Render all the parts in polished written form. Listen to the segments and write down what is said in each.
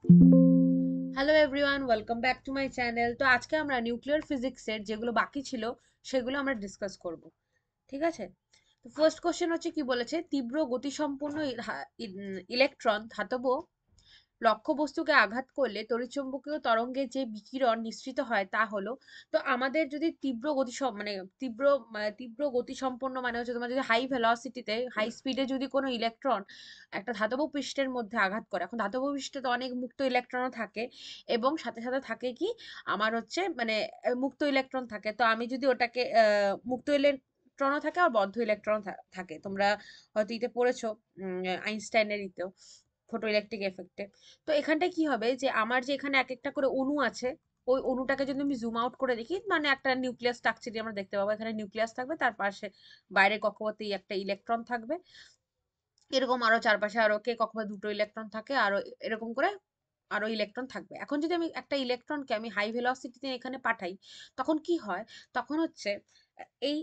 Hello everyone, welcome back to my channel. তো আজকে আমরা নিউক্লিয়ার ফিজিক্সের যেগুলো বাকি ছিল সেগুলো আমরা ডিসকাস করব। ঠিক আছে? তো ফার্স্ট কোশ্চেন হচ্ছে কি বলেছে, তীব্র গতিসম্পন্ন ইলেকট্রন ধাতব লক্ষ্যবস্তুকে আঘাত করলে তড়িৎচুম্বকীয় তরঙ্গে যে বিকিরণ নিঃসৃত হয় তা হলো। তো আমাদের যদি তীব্র গতি মানে তীব্র গতিসম্পন্ন মানে হচ্ছে তোমার যদি হাই ভেলোসিটিতে হাই স্পিডে যদি কোনো ইলেকট্রন একটা ধাতব পৃষ্ঠের মধ্যে আঘাত করে, এখন ধাতব পৃষ্ঠে তো অনেক মুক্ত ইলেকট্রনও থাকে এবং সাথে সাথে থাকে কি আমার হচ্ছে মানে মুক্ত ইলেকট্রন থাকে। তো আমি যদি ওটাকে মুক্ত ইলেকট্রনও থাকে আর বদ্ধ ইলেকট্রন থাকে, তোমরা হয়তো ইতে পড়েছো, আইনস্টাইনের ইতেও, ফটো ইলেকট্রিক এফেক্টে। তো এখানটায় কি হবে যে আমার যে এখানে এক একটা করে অণু আছে, ওই অণুটাকে যদি আমি জুম আউট করে দেখি, মানে একটা নিউক্লিয়াস স্ট্রাকচারই আমরা দেখতে পাবো। এখানে নিউক্লিয়াস থাকবে, তার পাশে বাইরের কক্ষপথেই একটা ইলেকট্রন থাকবে, এরকম আরো চারপাশে আরো কে কক্ষপথে দুটো ইলেকট্রন থাকে, আরো এরকম করে আরো ইলেকট্রন থাকবে। এখন যদি আমি একটা ইলেকট্রনকে আমি হাই ভেলোসিটিতে এখানে পাঠাই, তখন কি হয়? তখন হচ্ছে এই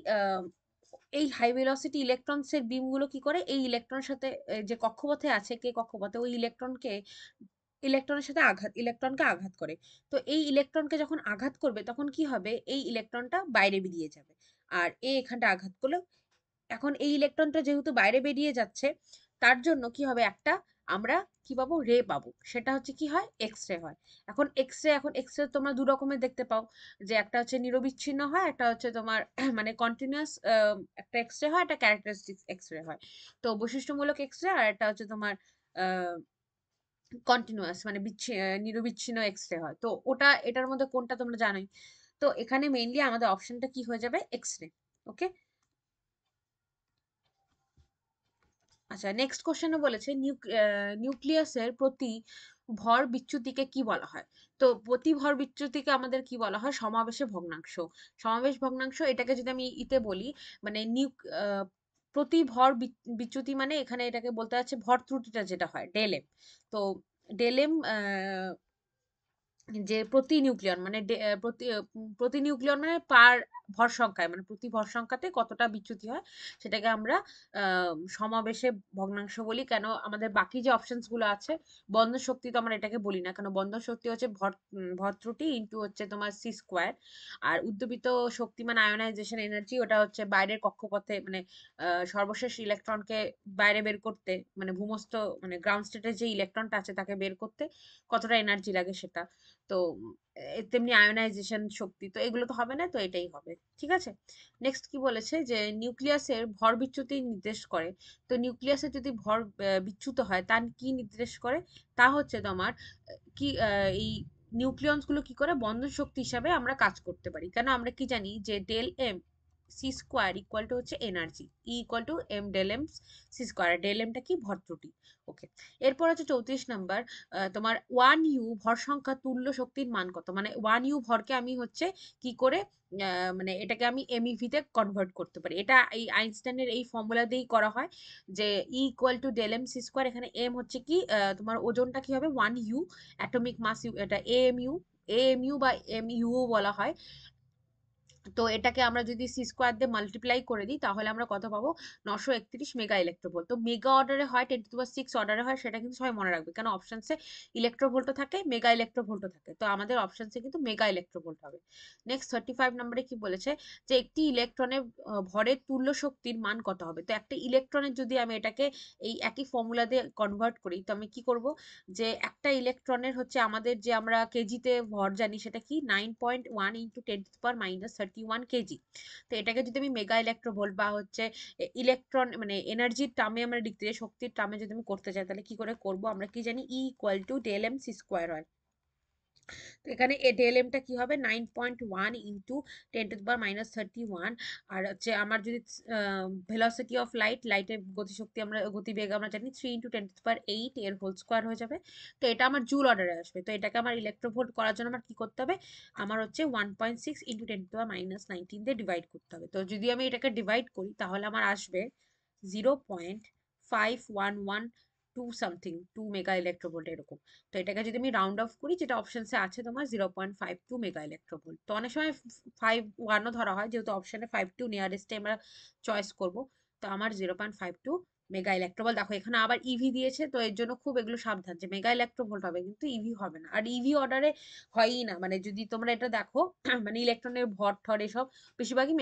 এই হাই ভেলোসিটি ইলেকট্রনসের বিমগুলো কি করে এই ইলেকট্রনের সাথে যে কক্ষপথে আছে কে কক্ষপথে, ওই ইলেকট্রনকে আঘাত করে। তো এই ইলেকট্রনকে যখন আঘাত করবে তখন কি হবে, এই ইলেকট্রনটা বাইরে বেরিয়ে যাবে। আর এখানটা আঘাত করলো, এখন এই ইলেকট্রনটা যেহেতু বাইরে বেরিয়ে যাচ্ছে, তার জন্য কি হবে, একটা আমরা কি পাবো, রে পাবো। সেটা হচ্ছে কি হয়, এক্স রে হয়। এখন এক্স রে তোমরা দু রকমের দেখতে পাও, যে একটা হচ্ছে নিরবিচ্ছিন্ন হয়, একটা হচ্ছে তোমার মানে কন্টিনিউয়াস একটা এক্স রে হয়, একটা ক্যারেক্টারিস্টিক এক্স রে হয়। তো বৈশিষ্ট্যমূলক এক্স রে, আর একটা হচ্ছে তোমার কন্টিনিউয়াস মানে নিরবিচ্ছিন্ন এক্স রে হয়। তো ওটা এটার মধ্যে কোনটা তোমরা জানোই। তো এখানে মেইনলি আমাদের অপশনটা কি হয়ে যাবে, এক্স রে। ওকে, আচ্ছা, নেক্সট কোশ্চেনে বলেছে নিউক্লিয়াসের প্রতি ভর বিচ্যুতিকে কি বলা হয়? তো প্রতি ভর বিচ্যুতিকে আমাদের কি বলা হয়, সমাবেশে ভগ্নাংশ। সমাবেশ ভগ্নাংশ এটাকে যদি আমি ইতে বলি, মানে প্রতি ভর বিচ্যুতি মানে এখানে এটাকে বলতে আছে ভর ত্রুটিটা যেটা হয়, ডেল এম। তো ডেল এম যে প্রতি নিউক্লিয়ন মানে প্রতি নিউক্লিয়ন মানে পার ভর সংখ্যায়, মানে প্রতি ভর সংখ্যাতে কতটা বিচ্যুতি হয়, সেটাকে আমরা সমাবেশে ভগ্নাংশ বলি। কেন, আমাদের বাকি যে অপশনস গুলো আছে, বন্ধন শক্তি তো আমরা এটাকে বলি না, কেন বন্ধন শক্তি হচ্ছে ভর ত্রুটি ইন্টু হচ্ছে তোমার সি স্কোয়ার। আর উদ্দীপিত শক্তি মানে আয়োনাইজেশন এনার্জি, ওটা হচ্ছে বাইরের কক্ষপথে মানে সর্বশেষ ইলেকট্রনকে বাইরে বের করতে, মানে ভূমস্থ মানে গ্রাউন্ড স্টেটের যে ইলেকট্রনটা আছে তাকে বের করতে কতটা এনার্জি লাগে সেটা। তো তেমনি আয়োনাইজেশন শক্তি, তো এগুলো তো হবে না, তো এটাই হবে। ঠিক আছে, নেক্সট কি বলেছে যে নিউক্লিয়াসের ভর বিচ্যুতি নির্দেশ করে। তো নিউক্লিয়াসের যদি ভর বিচ্যুত হয় তা কি নির্দেশ করে? তা হচ্ছে তোমার কি এই নিউক্লিয়ন্স গুলো কি করে বন্ধন শক্তি হিসাবে আমরা কাজ করতে পারি। কেন, আমরা কি জানি যে del M C square equal to হচ্ছে energy, E equal to M del M C square. Del এমটা কি, ভর ত্রুটি। ওকে, এরপর হচ্ছে 34 নাম্বার, তোমার ওয়ান ইউ ভর সংখ্যা তুল্য শক্তির মান কত? মানে ওয়ান ইউ ভরকে আমি হচ্ছে কি করে মানে এটাকে আমি এমইভি তে কনভার্ট করতে পারি। এটা এই আইনস্টাইনের এই ফর্মুলা দিয়েই করা হয়, যে E equal to del M C square. এখানে এম হচ্ছে কি তোমার ওজনটা কি হবে, one u, atomic mass u, এটা এএমইউ, এএমইউ বা এমইউ বলা হয়। তো এটাকে আমরা যদি সি স্কোয়ার দিয়ে মাল্টিপ্লাই করে দিই তাহলে আমরা কত পাবো, 931 মেগা ইলেকট্রোভোল্ট। তো মেগা অর্ডারে হয়, 10⁶ অর্ডারে হয়, সেটা কিন্তু সবাই মনে রাখবে, কেন অপশনসে ইলেকট্রোভোল্টও থাকে, মেগা ইলেকট্রোভোল্টও থাকে। তো আমাদের অপশনসে কিন্তু মেগা ইলেকট্রোভোল্ট হবে। নেক্সট 35 নম্বরে কি বলেছে, যে একটি ইলেকট্রনের ভরের তুল্য শক্তির মান কত হবে? তো একটা ইলেকট্রনের যদি আমি এটাকে এই একই ফর্মুলা দিয়ে কনভার্ট করি, তো আমি কি করব, যে একটা ইলেকট্রনের হচ্ছে আমাদের যে আমরা কেজিতে ভর জানি, সেটা কি 9.1 ইন্টু 10⁻³ কেজি। তো এটাকে যদি আমি মেগা ইলেকট্রোভোল্ট বা হচ্ছে ইলেকট্রন মানে এনার্জির টার্মে আমরা লিখতে চাই, শক্তির টার্মে যদি আমি করতে চাই, তাহলে কি করে করব, আমরা কি জানি, E equal to del M C square হয়। তো এখানে ডেল এমটা কি হবে, 9.1 ইন্টু 10⁻³ আর হচ্ছে আমার যদি ভেলোসিটি অফ লাইটের গতিশক্তি আমরা গতিবেগ আমরা জানি 3 × 10⁸ এর হোল স্কোয়ার হয়ে যাবে। তো এটা আমার জুল অর্ডারে আসবে। তো এটাকে আমার ইলেকট্রোভোল্ট করার জন্য আমার কি করতে হবে, আমার হচ্ছে 1.6 × 10⁻19 দিয়ে ডিভাইড করতে হবে। তো যদি আমি এটাকে ডিভাইড করি তাহলে আমার আসবে 0.5112 সামথিং 2 মেগা ইলেকট্রোভোল্ট এরকম। তো এটাকে যদি আমি রাউন্ড অফ করি, যেটা অপশনসে আছে তোমার 0.52 মেগা ইলেকট্রোভোল্ট। তো অনেক সময় 51ও ধরা হয়, যেহেতু অপশনে 52 নিয়ারেস্টে আমরা চয়েস করব। তো আমার 0.52 মেগা ইলেকট্রোভোল্ট। দেখো এখানে আবার ইভি দিয়েছে, তো এর জন্য খুব এগুলো সাবধান যে মেগা ইলেকট্রোভোল্ট হবে কিন্তু ইভি হবে না। আর ইভি অর্ডারে হয়ই না, মানে যদি তোমরা এটা দেখো মানে ইলেকট্রনের ভর ঠর এসব বেশিরভাগই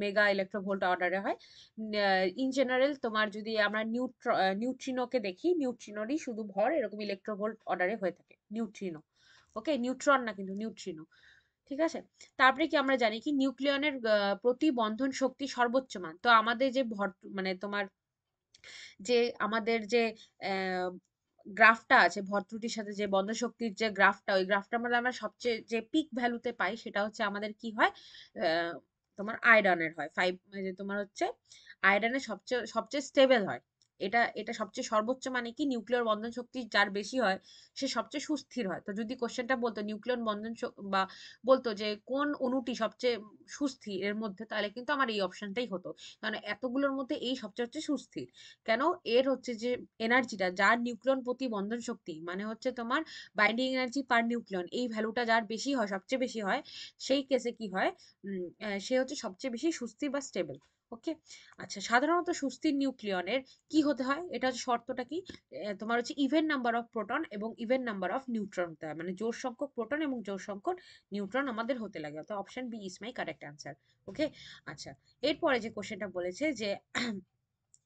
মেগা ইলেকট্রোভোল্ট অর্ডারে হয়। ইন জেনারেল তোমার যদি আমরা নিউট্রিনোকে দেখি, নিউট্রিনোরই শুধু ভর এরকম ইলেকট্রোভোল্ট অর্ডারে হয়ে থাকে, নিউট্রিনো। ওকে, নিউট্রন না কিন্তু নিউট্রিনো। ঠিক আছে। তারপরে কি আমরা জানি কি নিউক্লিয়নের প্রতি বন্ধন শক্তি সর্বোচ্চ মান। তো আমাদের যে ভর মানে তোমার যে আমাদের যে গ্রাফটা আছে ভরত্রুটির সাথে, যে বন্ধন শক্তির যে গ্রাফটা, ওই গ্রাফটার মধ্যে আমরা সবচেয়ে যে পিক ভ্যালুতে পাই সেটা হচ্ছে আমাদের কি হয়, আহ, তোমার আয়রনের হয় 5, যে তোমার হচ্ছে আয়রনের সবচেয়ে সবচেয়ে স্টেবল হয়। এটা এটা সবচেয়ে সর্বোচ্চ, মানে কি নিউক্লিয়ার বন্ধন শক্তি যার বেশি হয় সে সবচেয়ে সুস্থির হয়। তো যদি কোশ্চেনটা বলতো নিউক্লিয়র বা বলতো যে কোন অণুটি সবচেয়ে সুস্থির এর মধ্যে, তাহলে কিন্তু আমার এই অপশনটাই হতো, কারণ এতগুলোর মধ্যে এই সবচেয়ে হচ্ছে সুস্থির। কেন? এর হচ্ছে যে এনার্জিটা, যার নিউক্লিয়ন প্রতি বন্ধন শক্তি মানে হচ্ছে তোমার বাইন্ডিং এনার্জি পার নিউক্লিয়ন, এই ভ্যালুটা যার বেশি হয়, সবচেয়ে বেশি হয়, সেই কেসে কি হয়, সে হচ্ছে সবচেয়ে বেশি সুস্থির বা স্টেবল। ওকে। আচ্ছা, সাধারণত সুস্থির নিউক্লিয়নের কি হতে হয়, এটা হচ্ছে শর্তটা কি, তোমার হচ্ছে ইভেন নাম্বার অফ প্রোটন এবং ইভেন নাম্বার অফ নিউট্রন হতে হয়, মানে জোড় সংখ্যক প্রোটন এবং জোড় সংখ্যক নিউট্রন আমাদের হতে লাগে। অর্থাৎ option B is my correct answer. Okay. আচ্ছা, এরপরে যে কোশ্চেনটা বলেছে যে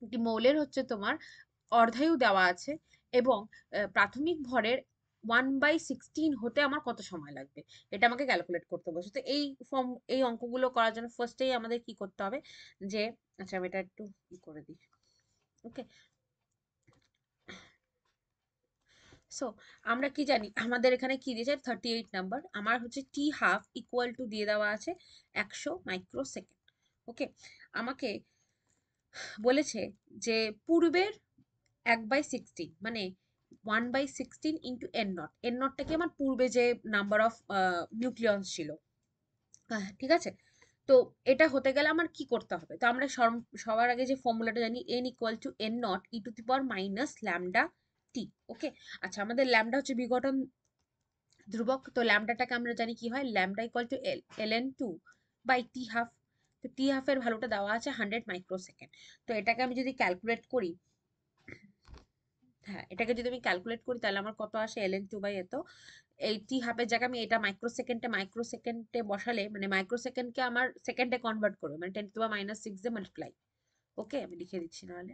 একটি মৌলের হচ্ছে তোমার অর্ধায়ু দেওয়া আছে এবং প্রাথমিক ভরের 1/16 হতে আমার কত সময় লাগবে, এটা আমাকে ক্যালকুলেট করতে বলছে। তো এই অঙ্কগুলো করার জন্য ফার্স্টেই আমাদের কি করতে হবে যে, আচ্ছা আমি এটা একটু করে দিই। ওকে। সো আমরা কি জানি, আমাদের এখানে কি দিয়েছে 38 নাম্বার, আমার হচ্ছে টি হাফ ইকুয়াল টু দিয়ে দেওয়া আছে 100 মাইক্রোসেকেন্ড। ওকে। আমাকে বলেছে যে পূর্বের 1/16 মানে 1/16 ইন্টু n0, n0টা কি আমার পূর্বে যে নাম্বার অফ নিউক্লিয়ন্স ছিল। ঠিক আছে। তো এটা হতে গেলে আমার কি করতে হবে, তো আমরা সবার আগে যে ফর্মুলাটা জানি, n equal to n not E to the power minus lambda T. Okay. আচ্ছা, আমাদের ল্যামডা হচ্ছে বিঘটন ধ্রুবক, তো ল্যামডাটাকে আমরা জানি কি হয়, lambda equal to ln2 by T half. তো টি হাফের ভ্যালুটা দেওয়া আছে 100 মাইক্রোসেকেন্ড। তো এটাকে আমি যদি ক্যালকুলেট করি, হ্যাঁ এটাকে যদি আমি ক্যালকুলেট করি তাহলে আমার কত আসে, ln2 বাই এত, এই টি হাফের জায়গায় আমি এটা মাইক্রোসেকেন্ডে বসালে, মানে মাইক্রোসেকেন্ডকে আমার সেকেন্ডে কনভার্ট করবে, মানে 10⁻⁶ দিয়ে মাল্টিপ্লাই। ওকে, আমি লিখে দিচ্ছি নাহলে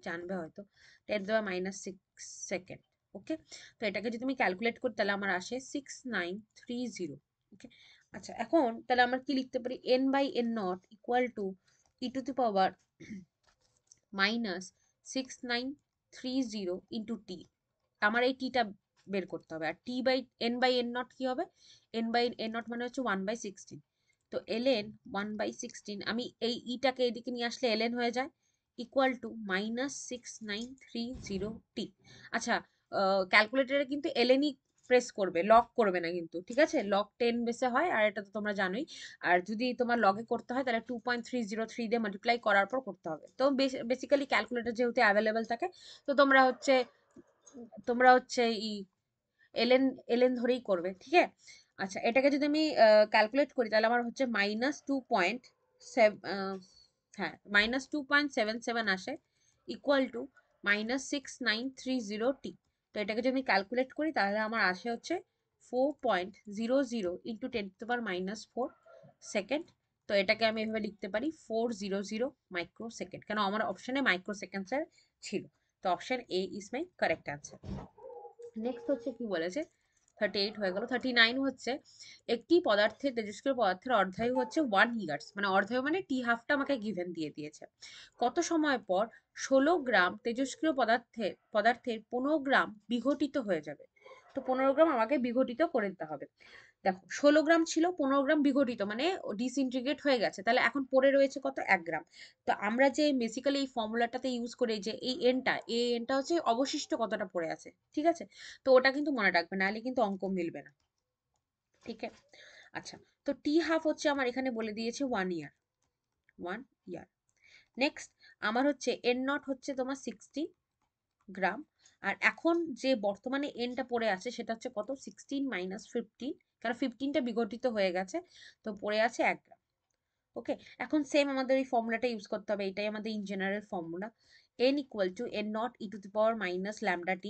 জানবে হয়তো, 10⁻⁶ ওকে। তো এটাকে যদি আমি ক্যালকুলেট করি তাহলে আমার আসে 6930। ওকে। আচ্ছা, এখন তাহলে আমরা কি লিখতে পারি, n/n0 equal to E to the power -6930 into T. আমার এই টিটা বের করতে হবে। আর n/n0 কি হবে, n/n0 মানে হচ্ছে 1/16। তো ln 1/16, আমি এই ইটাকে এদিকে নিয়ে আসলে ln হয়ে যায়, ইকুয়াল টু -6930 টি। আচ্ছা, ক্যালকুলেটরে কিন্তু lnই প্রেস করবে, লক করবে না কিন্তু, ঠিক আছে, লক 10 বেসে হয় আর এটা তো তোমরা জানোই। আর যদি তোমার লগে করতে হয় তাহলে 2.303 দিয়ে মাল্টিপ্লাই করার পর করতে হবে। তো বেসিক্যালি ক্যালকুলেটর যেহেতু অ্যাভেলেবেল থাকে, তো তোমরা হচ্ছে এলএন এলএন ধরেই করবে, ঠিক আছে। আচ্ছা, এটাকে যদি আমি ক্যালকুলেট করি তাহলে আমার হচ্ছে -2.77 আসে, ইকুয়াল টু -6930 টি। তো এটাকে যদি আমি ক্যালকুলেট করি তাহলে আমার আসে হচ্ছে 4.00 ইন্টু 10⁻⁻⁴ সেকেন্ড। তো এটাকে আমি এভাবে লিখতে পারি 400 মাইক্রোসেকেন্ড, কেন আমার অপশনে মাইক্রোসেকেন্ডস ছিল। তো option A is my correct answer. Next হচ্ছে কি বলেছে, 38 হয়ে গেল। 39 হচ্ছে একটি তেজস্ক্রিয় পদার্থের অর্ধায়ু হচ্ছে 1 ইয়ার্স, মানে অর্ধায়ু মানে টি হাফটা আমাকে গিভেন দিয়ে দিয়েছে। কত সময় পর 16 গ্রাম তেজস্ক্রিয় পদার্থের 15 গ্রাম বিঘটিত হয়ে যাবে। তো 15 গ্রাম আমাকে বিঘটিত করে দিতে হবে। দেখো 16 গ্রাম ছিল, 15 গ্রাম বিঘটিত মানে ডিসইন্টিগ্রেট হয়ে গেছে, তাহলে এখন পড়ে রয়েছে কত, 1 গ্রাম। তো আমরা যে বেসিক্যালি এই ফর্মুলাটাতে ইউজ করি যে এই এনটা হচ্ছে অবশিষ্ট কতটা পড়ে আছে, ঠিক আছে। তো ওটা কিন্তু মনে রাখবে, নাহলে কিন্তু অঙ্ক মিলবে না। ঠিক আছে। আচ্ছা, তো টি হাফ হচ্ছে আমার এখানে বলে দিয়েছে 1 ইয়ার, 1 ইয়ার। নেক্সট আমার হচ্ছে n0 হচ্ছে তোমার 16 গ্রাম। আর এখন যে বর্তমানে এনটা পড়ে আছে সেটা হচ্ছে কত, 16 - 15, কারণ 15টা বিঘটিত হয়ে গেছে, তো পড়ে আছে 1 গ্রাম। ওকে। এখন সেম আমাদের এই ফর্মুলাটা ইউজ করতে হবে, এটাই আমাদের in general formula. n equal to n naught e to the power minus lambda t।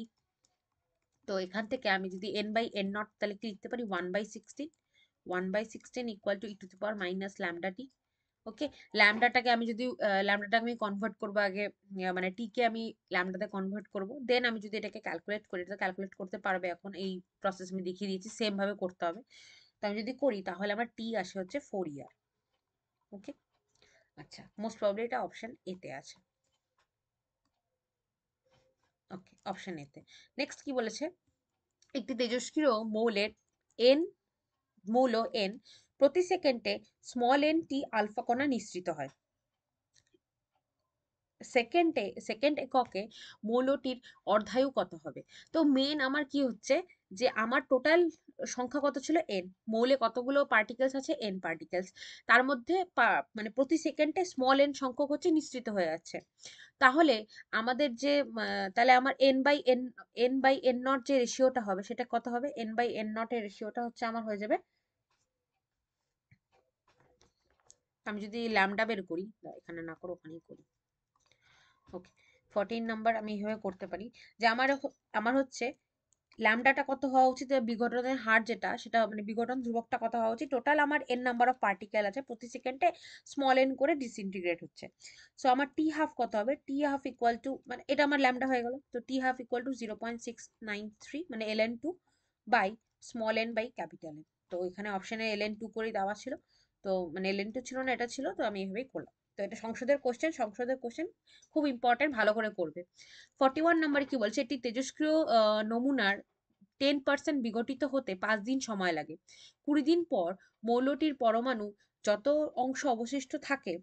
তো এখান থেকে আমি যদি n বাই n নট তাহলে কি লিখতে পারি 1/16, 1/16 equal to E to the power minus lambda T. Okay, ল্যামডাটাকে আমি যদি ল্যামডাটাকে আমি কনভার্ট করবো আগে, মানে টি কে আমি ল্যামডাতে কনভার্ট করব, দেন আমি যদি এটাকে ক্যালকুলেট করি, এটা ক্যালকুলেট করতে পারবে এখন, এই প্রসেস আমি দেখিয়ে দিয়েছি, সেম ভাবে করতে হবে। তো আমি যদি করি তাহলে আমার টি আসে হচ্ছে 4 ইয়ার। ওকে, আচ্ছা, মোস্ট প্রবাবলি এটা অপশন এতে আছে। ওকে, অপশন এতে। নেক্সট কি বলেছে, একটি তেজস্ক্রিয় মৌলের এন মৌল এন প্রতি সেকেন্ডে স্মল এন টি আলফা কণা নিঃসৃত হয়। সেকেন্ড এককে মৌলটির অর্ধায়ু কত হবে? তো মেন আমার কি হচ্ছে, যে আমার টোটাল সংখ্যা কত ছিল এন, মৌলে কতগুলো পার্টিকেলস আছে এন পার্টিকেলস, তার মধ্যে মানে প্রতি সেকেন্ডে স্মল এন সংখ্যক হচ্ছে নিঃসৃত হয়ে যাচ্ছে। তাহলে আমাদের যে তাহলে আমার এন বাই এন নট যে রেশিওটা হবে সেটা কত হবে? এন বাই এন নট এর রেশিওটা হচ্ছে আমার হয়ে যাবে, আমি যদি ল্যামডা বের করি, এখানে না করে ওখানেই করি। ওকে, 14 নাম্বার আমি এইভাবে করতে পারি যে আমার হচ্ছে ল্যামডাটা কত হওয়া উচিত, বিঘটনের হার যেটা, সেটা মানে বিঘটন ধ্রুবকটা কত হওয়া উচিত, টোটাল আমার এন নাম্বার অফ পার্টিকেল আছে প্রতি সেকেন্ডে স্মল এন করে ডিসইন্টিগ্রেট হচ্ছে। সো আমার টি হাফ কত হবে? টি হাফ ইকুয়াল টু, মানে এটা আমার ল্যামডা হয়ে গেল, তো টি হাফ ইকুয়াল টু 0.693 মানে ln two by small N by capital N. তো এখানে অপশনে ln টু করে দেওয়া ছিল, তো মানে ln টু ছিল না, এটা ছিল, তো আমি এইভাবেই করলাম। তো এটা সংসদের কোশ্চেন খুব ইম্পর্টেন্ট, ভালো করে করবে। 41 নম্বরে কি বলছে, একটি তেজস্ক্রিয় নমুনার 10% বিঘটিত হতে 5 দিন সময় লাগে। 20 দিন পর মৌলটির পরমাণু যত অংশ অবশিষ্ট থাকে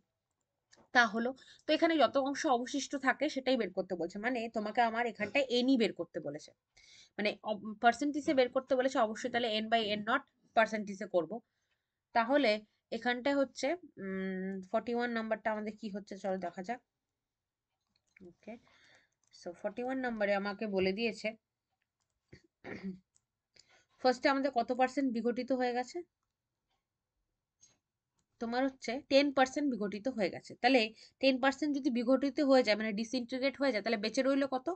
তা হলো। তো এখানে যত অংশ অবশিষ্ট থাকে সেটাই বের করতে বলছে, মানে তোমাকে আমার এখানটায় এনই বের করতে বলেছে, মানে পার্সেন্টেজে বের করতে বলেছে, অবশ্যই তাহলে এন বাই এন নট পার্সেন্টেজে করবো। তাহলে এখানটায় হচ্ছে 41 নাম্বারটা আমাদের কি হচ্ছে, চলো দেখা যাক। ওকে, সো 41 নম্বরে আমাকে বলে দিয়েছে ফার্স্টে আমাদের কত পার্সেন্ট বিঘটিত হয়ে গেছে, তোমার হচ্ছে 10% বিঘটিত হয়ে গেছে। তাহলে 10% যদি বিঘটিত হয়ে যায়, মানে ডিসইন্টিগ্রেট হয়ে যায়, তাহলে বেঁচে রইলো কত?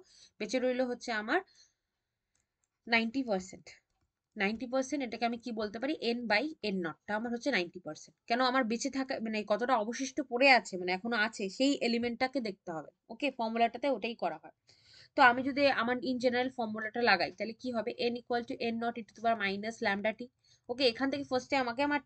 বেঁচে রইলো হচ্ছে আমার 90%। 90%, এটাকে আমি কি বলতে পারি, এন বাই এন নটটা আমার হচ্ছে 90%। কেন আমার বেঁচে থাকা, মানে কতটা অবশিষ্ট পড়ে আছে, মানে এখনো আছে, সেই এলিমেন্টটাকে দেখতে হবে। ওকে, ফর্মুলাটাতে ওটাই করা হয়। তো আমি যদি আমার ইন জেনারেল ফর্মুলাটা লাগাই তাহলে কি হবে, n equal to N not E to the power minus lambda T. Okay, এখান থেকে ফার্স্টে আমাকে আমার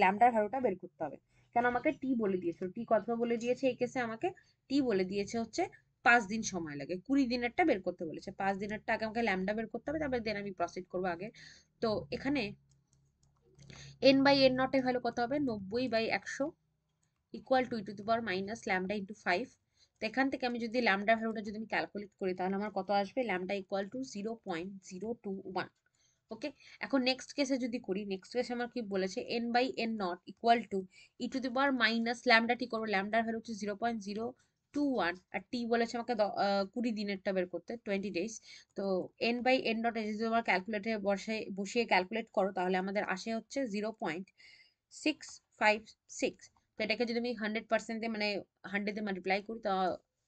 ল্যামডার ভ্যালুটা বের করতে হবে, কেন আমাকে টি বলে দিয়েছে, টি কত বলে দিয়েছে, এই কেসে আমাকে টি বলে দিয়েছে হচ্ছে 5 দিন সময় লাগে, 20 দিনেরটা বের করতে বলেছে, 5 দিনেরটা আগে আমাকে ল্যামডা বের করতে হবে, তারপরে দেন আমি প্রসিড করবো আগে। তো এখানে এন বাই এন নট এর ভ্যালু কত হবে, 90/100 equal to E to the power minus lambda into 5। তো এখান থেকে আমি যদি ল্যামডা ভ্যালুটা যদি আমি ক্যালকুলেট করি তাহলে আমার কত আসবে, ল্যামডা ইকুয়াল টু 0.021। ওকে, এখন নেক্সট কেসে যদি করি, নেক্সট কেসে আমার কি বলেছে, N by N not equal to E to the power minus lambda T করবো, ল্যামডার ভ্যালু হচ্ছে 0.021, আর টি বলেছে আমাকে 20 দিনেরটা বের করতে, 20 days। তো এন বাই এন নট যদি তোমার ক্যালকুলেটরে বসিয়ে ক্যালকুলেট করো তাহলে আমাদের আসে হচ্ছে 0.656। তো এটাকে যদি আমি 100%-এ মানে 100 মাল্টিপ্লাই করি তো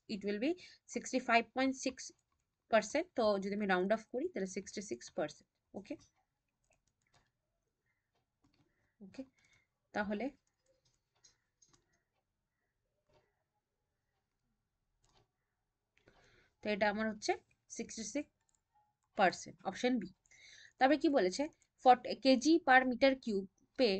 ইট উইল বি 65.6%। তো যদি আমি রাউন্ড অফ করি তাহলে 66%। ওকে, ওকে, তাহলে তো এটা আমার হচ্ছে 66%, অপশন বি। তারপরে কি বলেছে, কেজি পার মিটার কিউবে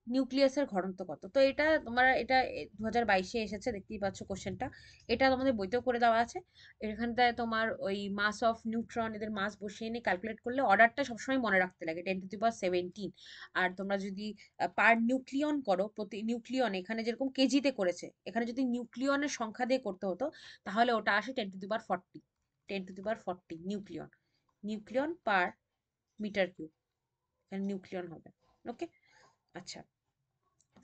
নিউক্লিয়াসের ঘনত্ব কত? তো এটা তোমার এটা 2022-এ এসেছে, দেখতেই পাচ্ছ কোশ্চেনটা, এটা তোমাদের বইতেও করে দেওয়া আছে। এখানটায় তোমার ওই মাস অফ নিউট্রন, এদের মাস বসিয়ে নিয়ে ক্যালকুলেট করলে অর্ডারটা সবসময় মনে রাখতে লাগে, 10^17। আর তোমরা যদি পার নিউক্লিয়ন করো, প্রতি নিউক্লিয়ন এখানে যেরকম কেজিতে করেছে, এখানে যদি নিউক্লিয়নের সংখ্যা দিয়ে করতে হতো তাহলে ওটা আসে 10^40, 10^40 nucleon, nucleon per metre cube, এখানে নিউক্লিয়ন হবে। ওকে, আচ্ছা,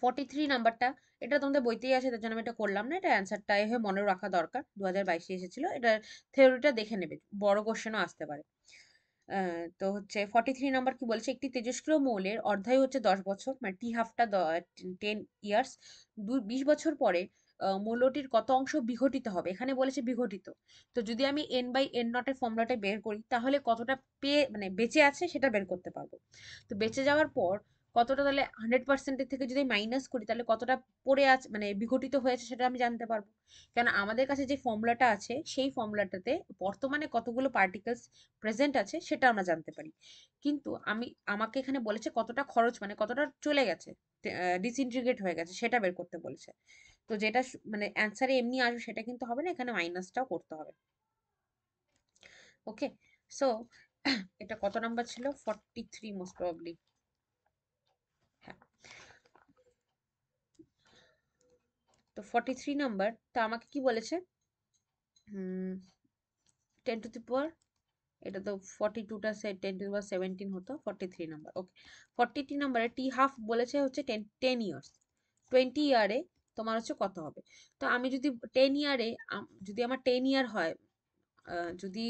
43 নাম্বারটা, এটা তোমাদের বইতেই আছে, তার জন্য আমি এটা করলাম না, এটা অ্যান্সারটা এভাবে মনে রাখা দরকার, 2022-এ এসেছিল, এটা থিওরিটা দেখে নেবে, বড় কোশ্চেনও আসতে পারে। তো হচ্ছে 43 নাম্বার কি বলছে, একটি তেজস্ক্রিয় মৌলের অর্ধায়ু হচ্ছে 10 বছর, মানে টি হাফটা 10 ইয়ার্স, 20 বছর পরে মৌলটির কত অংশ বিঘটিত হবে, এখানে বলেছে বিঘটিত। তো যদি আমি n বাই n নটের ফর্মুলাটা বের করি তাহলে কতটা মানে বেঁচে আছে সেটা বের করতে পারবো। তো বেঁচে যাওয়ার পর কতটা, তাহলে 100%-এর থেকে যদি মাইনাস করি তাহলে কতটা পড়ে আছে মানে বিঘটিত হয়েছে সেটা আমি জানতে পারবো। কেন আমাদের কাছে যে ফর্মুলাটা আছে সেই ফর্মুলাটাতে বর্তমানে কতগুলো পার্টিকেলস প্রেজেন্ট আছে সেটা আমরা জানতে পারি। কিন্তু আমাকে এখানে বলেছে কতটা খরচ মানে কতটা চলে গেছে, ডিসইন্টিগ্রেট হয়ে গেছে সেটা বের করতে বলেছে। তো যেটা মানে অ্যান্সারে এমনি আসবে সেটা কিন্তু হবে না, এখানে মাইনাসটাও করতে হবে। ওকে, সো এটা কত নাম্বার ছিল? 43 মোস্ট প্রবাবলি। হ্যাঁ, তো 43 নাম্বার। তো আমাকে কি বলেছে, 10 to the power, এটা তো 42টা 10 to the power 17 হতো, 43 নাম্বার। ওকে, 43 নাম্বারে টি হাফ বলেছে হচ্ছে 10 ইয়ার্স। 20 ইয়ারে তোমার হচ্ছে কত হবে? তো আমি যদি 10 ইয়ারে, যদি আমার 10 ইয়ার হয়, যদি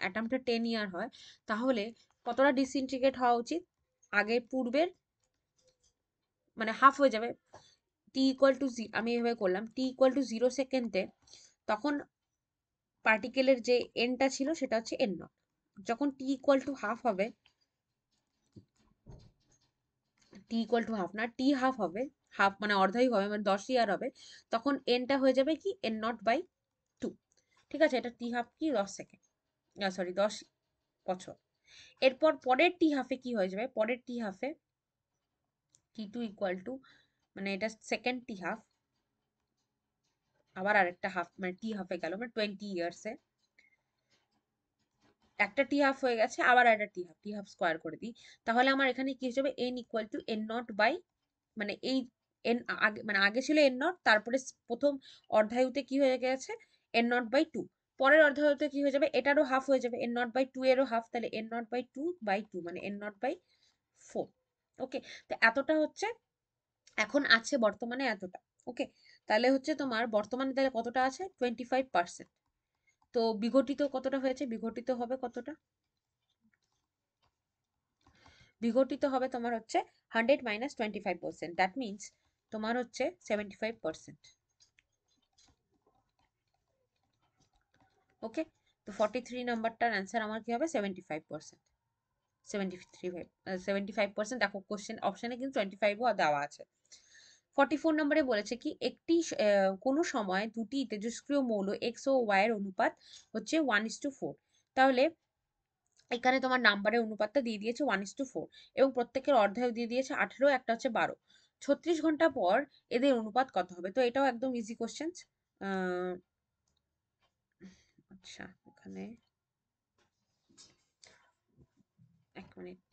অ্যাটমটা 10 ইয়ার হয় তাহলে কতটা ডিসইন্টিগ্রেট হওয়া উচিত? আগের পূর্বের মানে হাফ হয়ে যাবে। টি ইকুয়াল টু আমি এভাবে করলাম, টি ইকুয়াল টু 0 সেকেন্ডে তখন পার্টিকেলের যে এনটা ছিল সেটা হচ্ছে এন নট। যখন টি ইকুয়াল টু হাফ হবে, টি ইকুয়াল টু হাফ না, টি হাফ হবে, হাফ মানে অর্ধাই হবে মানে 10 ইয়ার হবে, তখন এনটা হয়ে যাবে কি এন নট বাই 2। ঠিক আছে, এটা টি হাফ কি 10 সেকেন্ড, সরি 10 বছর। এরপর পরের টি হাফে কি হয়ে যাবে, পরের টি হাফে টি টু ইকুয়াল টু, মানে এটা সেকেন্ড টি হাফ, আবার আরেকটা হাফ মানে টি হাফে গেল মানে 20 ইয়ার্সে একটা টি হাফ হয়ে গেছে, আবার একটা টি হাফ স্কোয়ার করে দিই, তাহলে আমার এখানে কি হয়ে যাবে N equal to N naught by, মানে এই এন আগে মানে আগে ছিল এন নট, তারপরে প্রথম অর্ধায়ুতে কি হয়ে গেছে এন নট বাই 2, পরের অর্ধায়ুতে কি হয়ে যাবে এটারও হাফ হয়ে যাবে এন নট বাই 2 এরও হাফ, তাহলে এন নট বাই 2/2 মানে এন নট বাই 4। ওকে, তো এতটা হচ্ছে এখন আছে বর্তমানে এতটা। ওকে, তাহলে হচ্ছে তোমার বর্তমানে তাহলে কতটা আছে 25%। তো বিঘটিত কতটা হয়েছে, বিঘটিত হবে কতটা, বিঘটিত হবে তোমার হচ্ছে 100 মাইনাস 25%, দ্যাট মিনস তোমার হচ্ছে 75%। ওকে, তো 43 নাম্বারটার অ্যান্সার আমার কি হবে 75%। 75%, দেখো কোশ্চেন অপশনে কিন্তু 25ও দেওয়া আছে। 44 নম্বরে বলেছে কি একটি কোনো সময় দুটি তেজস্ক্রিয় মৌল এক্স ও ওয়াই এর অনুপাত হচ্ছে 1:4। তাহলে এখানে তোমার নাম্বারের অনুপাতটা দিয়ে দিয়েছে 1:4 এবং প্রত্যেকের অর্ধায়ু দিয়ে দিয়েছে 18, একটা হচ্ছে 12। 36 ঘন্টা পর এদের অনুপাত কত হবে? তো এটাও একদম ইজি কোশ্চেন। আচ্ছা, এখানে এক মিনিট,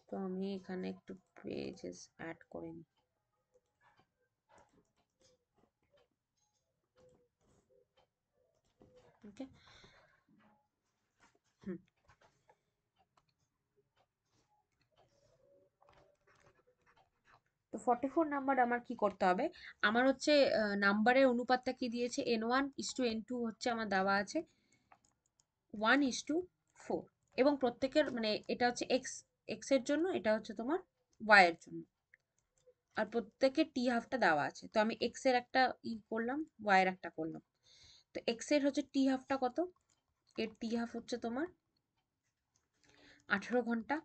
তো আমি এখানে একটু পেজেস অ্যাড করে নিই। ওকে, হুম, তো 44 নাম্বার আমার কি করতে হবে, আমার হচ্ছে নাম্বারের অনুপাতটা কি দিয়েছে n1:n2 হচ্ছে আমার দেওয়া আছে 1:4, এবং প্রত্যেকের মানে এটা হচ্ছে এক্স এর জন্য, এটা হচ্ছে তোমার ওয়াই এর জন্য, আর প্রত্যেকের টি হাফটা দেওয়া আছে। তো আমি এক্স এর একটা করলাম, ওয়াই এর একটা করলাম। তো এক্স এর হচ্ছে টি হাফটা কত, এর টি হাফ হচ্ছে তোমার 18 ঘন্টা,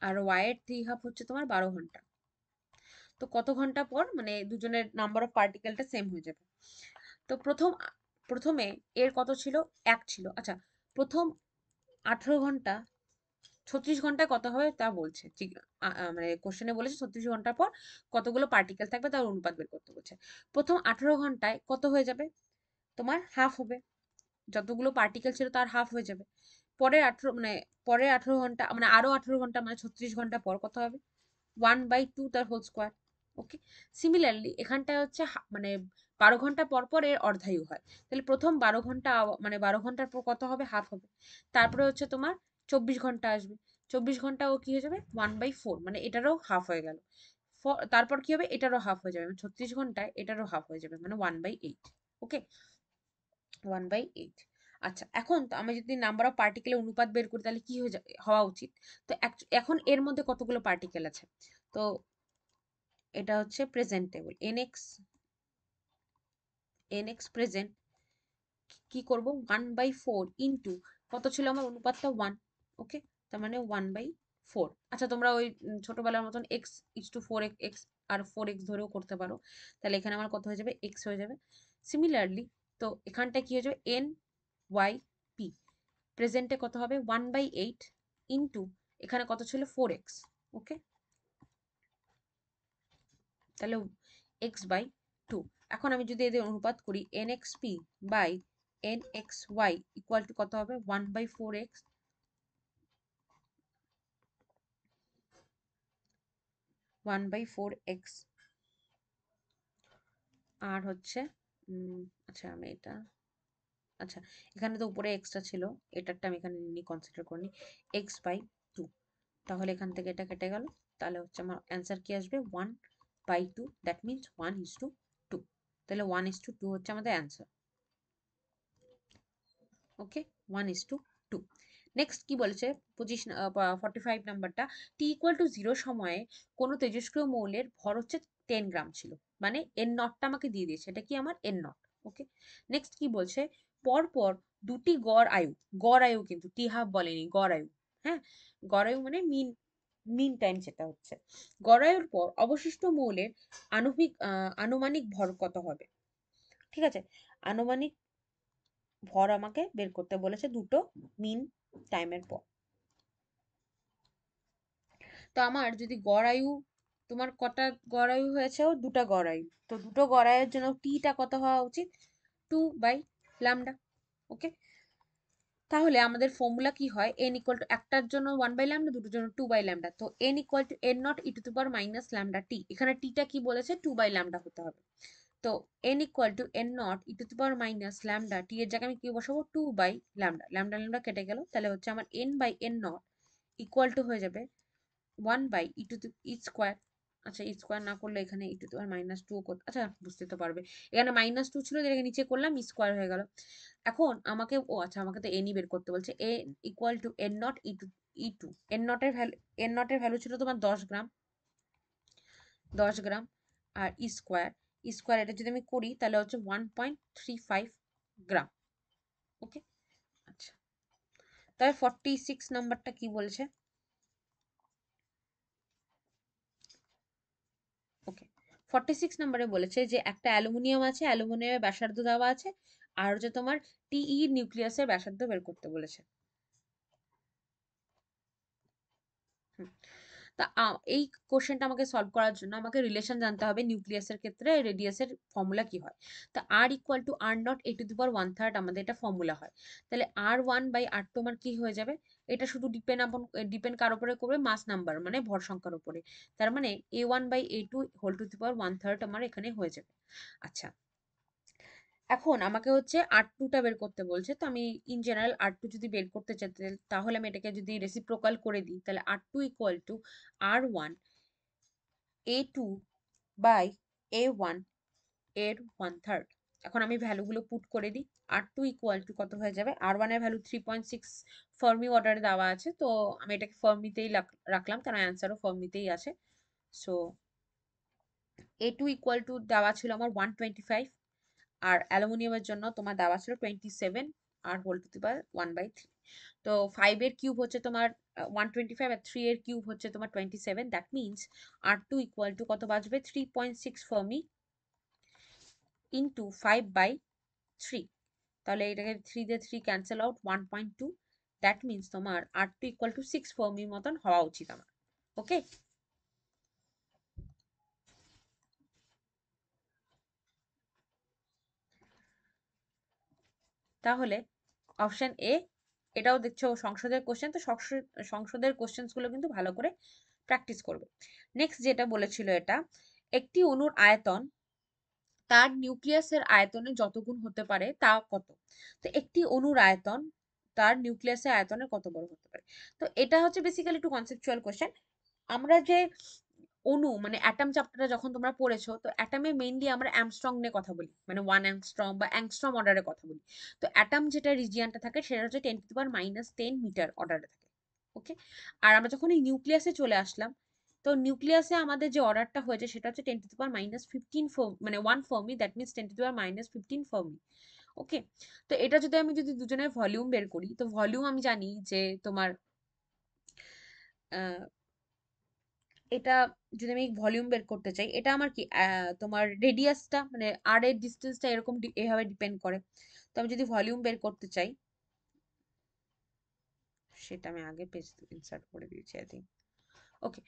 আর ওয়াই এর টি হাফ হচ্ছে তোমার 12 ঘন্টা। তো কত ঘন্টা পর মানে দুজনের নাম্বার অফ পার্টিকেলটা সেম হয়ে যাবে। তো প্রথমে এর কত ছিল, 1 ছিল। আচ্ছা, প্রথম 18 ঘন্টা, 36 ঘন্টায় কত হবে তা বলছে, ঠিক মানে কোশ্চেনে বলেছে 36 ঘন্টার পর কতগুলো পার্টিকেল থাকবে তার অনুপাত বের করতে বলছে। প্রথম 18 ঘন্টায় কত হয়ে যাবে, তোমার হাফ হবে, যতগুলো পার্টিকেল ছিল তার হাফ হয়ে যাবে। পরের 18 ঘন্টা মানে আরো 18 ঘন্টা মানে 36 ঘন্টা পর কত হবে 1/2 তার হোল স্কোয়ার। ওকে, সিমিলারলি এখানটায় হচ্ছে মানে 12 ঘন্টা পর পর এর অর্ধায়ু হয়, তাহলে প্রথম 12 ঘন্টা মানে 12 ঘন্টার পর কত হবে হাফ হবে, তারপরে হচ্ছে তোমার 24 ঘন্টা আসবে, 24 ঘন্টা ও কি হয়ে যাবে 1/4 মানে এটারও হাফ হয়ে গেল। তারপর কি হবে এটারও হাফ হয়ে যাবে, 36 ঘন্টায় এটারও হাফ হয়ে যাবে মানে 1/8। ওকে, 1/8। আচ্ছা, এখন তো আমি যদি নাম্বার অফ পার্টিকেলের অনুপাত বের করি তাহলে কি হওয়া উচিত? তো এখন এর মধ্যে কতগুলো পার্টিকেল আছে? তো এটা হচ্ছে প্রেজেন্ট টেবল, nx প্রেজেন্ট, কি করব 1/4 ইন্টু কত ছিল আমার অনুপাতটা 1, ওকে, তার মানে 1/4। আচ্ছা, তোমরা ওই ছোটবেলার মতন x:4 x আর 4x ধরেও করতে পারো, তাহলে এখানে আমার কত হয়ে যাবে, x হয়ে যাবে। সিমিলারলি তো এখানটা কি হয়ে যাবে, ny p, প্রেজেন্টে কত হবে 1/8 ইন্টু এখানে কত ছিল 4x, ওকে, তাহলে x/2। এখন আমি যদি এদের অনুপাত করি nxp by nxy equal to কত হবে, 1/4x 1/4x আর হচ্ছে আচ্ছা আমি এটা, আচ্ছা এখানে তো উপরে এক্সট্রা ছিল, এটারটা আমি এখানে নিয়ে কনসিডার করিনি, x/2। তাহলে এখান থেকে এটা কেটে গেল, তাহলে হচ্ছে আমার অ্যান্সার কি আসবে, 1/2, দ্যাট মিনস 1:2। তাহলে 1:2 হচ্ছে আমাদের অ্যান্সার, ওকে, 1:2। নেক্সট কি বলেছে, 45 নাম্বারটা, t=0 সময়ে কোনো তেজস্ক্রিয় মৌলের ভর হচ্ছে 10 গ্রাম ছিল, মানে এন নটটা আমাকে দিয়ে দিয়েছে, এটা কি আমার এন নট, ওকে। নেক্সট কি বলছে, পরপর দুটি গড় আয়ু কিন্তু টি হাফ বলেনি, গড় আয়ু, হ্যাঁ, গড় আয়ু মানে মিন মিন টাইম যেটা হচ্ছে, গড় আয়ুর পর অবশিষ্ট মৌলের আনুমানিক ভর কত হবে, ঠিক আছে, আনুমানিক ভর আমাকে বের করতে বলেছে দুটো মিন টাইমের পর। তো আমার যদি গড় আয়ু, তোমার কটা গড় আয়ু হয়েছে, ও দুটা গড় আয়ু, তো দুটো গড় আয়ুর জন্য টিটা কত হওয়া উচিত, 2/λ, ওকে। তাহলে আমাদের ফর্মুলা কি হয়, n ইকুয়াল টু একটার জন্য 1/λ, দুটোর জন্য 2/λ, তো n equal to n not E to the power minus lambda T, এখানে টিটা কি বলেছে 2/λ হতে হবে, তো n equal to n not E to the power minus lambda T এর জায়গায় আমি কি বসাবো, 2/λ, ল্যামডা ল্যামডা কেটে গেল, তাহলে হচ্ছে আমার n/n নট ইকুয়াল টু হয়ে যাবে 1/e স্কোয়ার। আচ্ছা, ই স্কোয়ার না করলে এখানে ই টু দি পাওয়ার -2, আচ্ছা বুঝতে তো পারবে, এখানে -2 ছিল, যেটাকে নিচে করলাম ই স্কোয়ার হয়ে গেল। এখন আমাকে, আচ্ছা আমাকে তো এনই বের করতে বলছে, A equal to N not E to, N নটের ভ্যালু ছিল তোমার 10 গ্রাম, 10 গ্রাম, আর ই স্কোয়ার এটা যদি আমি করি তাহলে হচ্ছে 1.35 গ্রাম, ওকে। আচ্ছা, তাহলে 46 নাম্বারটা কি বলছে, ওকে, 46 নম্বরে বলেছে যে একটা অ্যালুমিনিয়াম আছে, অ্যালুমিনিয়ামের ব্যাসার্ধ দেওয়া আছে, আর হচ্ছে তোমার টিই নিউক্লিয়াসের ব্যাসার্ধ বের করতে বলেছে। হুম, তা এই কোশ্চেনটা আমাকে সলভ করার জন্য আমাকে রিলেশন জানতে হবে, নিউক্লিয়াসের ক্ষেত্রে রেডিয়াসের ফর্মুলা কি হয়। তো R equal to R not A to the power 1/3 আমাদের এটা ফর্মুলা হয়, তাহলে r1/r2 আমার কি হয়ে যাবে, এটা শুধু ডিপেন্ড কার উপরে করবে, মাস নাম্বার মানে ভর সংখ্যার উপরে, তার মানে a1/a2 whole to the power 1/3 আমার এখানে হয়ে যাবে। আচ্ছা, এখন আমাকে হচ্ছে R2টা বের করতে বলছে, তো আমি ইন জেনারেল R2 যদি বের করতে চাই, তাহলে আমি এটাকে যদি রেসিপ্রোকাল করে দিই, তাহলে R2 equal to R1 A2 by A1 এর 1/3। এখন আমি ভ্যালুগুলো পুট করে দিই, R2 ইকুয়াল টু কত হয়ে যাবে, R1 এর ভ্যালু 3.6 ফার্মি অর্ডারে দেওয়া আছে, তো আমি এটাকে ফার্মিতেই রাখলাম, কারণ অ্যান্সারও ফার্মিতেই আছে। সো A2 ইকুয়াল টু দেওয়া ছিল আমার 125, আর অ্যালুমিনিয়ামের জন্য তোমার দেওয়া ছিল 27, আর হোল টু দি পাওয়ার 1/3। তো 5 এর কিউব হচ্ছে তোমার 125, আর 3 এর কিউব হচ্ছে তোমার 27, that means R2 equal to কত বাজবে, 3.6 ফার্মি ইন্টু 5/3, তাহলে এটাকে 3 দিয়ে 3 ক্যান্সেল আউট, 1.2, দ্যাট মিনস তোমার R2 ইকুয়াল টু 6 ফার্মির মতন হওয়া উচিত আমার, ওকে। তাহলে অপশন এ, এটাও দেখছো সংসদের কোশ্চেন, তো সংসদের কোশ্চেন গুলো কিন্তু ভালো করে প্র্যাকটিস করবে। নেক্সট যেটা বলেছিল, এটা একটি অণুর আয়তন তার নিউক্লিয়াসের আয়তনের যত গুণ হতে পারে তা কত, তো একটি অণুর আয়তন তার নিউক্লিয়াসের আয়তনের কত বড় হতে পারে। তো এটা হচ্ছে বেসিক্যালি একটু কনসেপচুয়াল কোশ্চেন। আমরা যে অণু মানে অ্যাটম চ্যাপ্টারটা যখন তোমরা পড়েছো, তো অ্যাটমে মেইনলি আমরা অ্যামস্ট্রং নিয়ে কথা বলি, মানে 1 অ্যাংস্ট্রম বা অ্যাংস্ট্রম অর্ডারে কথা বলি। তো অ্যাটম যেটা রিজিয়নটা থাকে সেটা হচ্ছে 10⁻⁻10 মিটার অর্ডারে থাকে। ওকে, আর আমরা যখন এই নিউক্লিয়াসে চলে আসলাম, তো নিউক্লিয়াসে আমাদের যে অর্ডারটা হয়েছে সেটা হচ্ছে 10⁻⁻15 মানে 1 ফার্মি, দ্যাট মিনস 10⁻⁻15 ফার্মি। ওকে, তো এটা যদি দুজনের ভলিউম বের করি, তো ভলিউম আমি জানি যে তোমার এটা যদি আমি ভলিউম বের করতে চাই, এটা আমার কি তোমার রেডিয়াসটা মানে আর এর ডিস্টেন্সটা এরকম এভাবে ডিপেন্ড করে। তো আমি যদি ভলিউম বের করতে চাই, সেটা আমি আগে পেজ ইনসার্ট করে দিয়েছি আই থিঙ্ক। ওকে,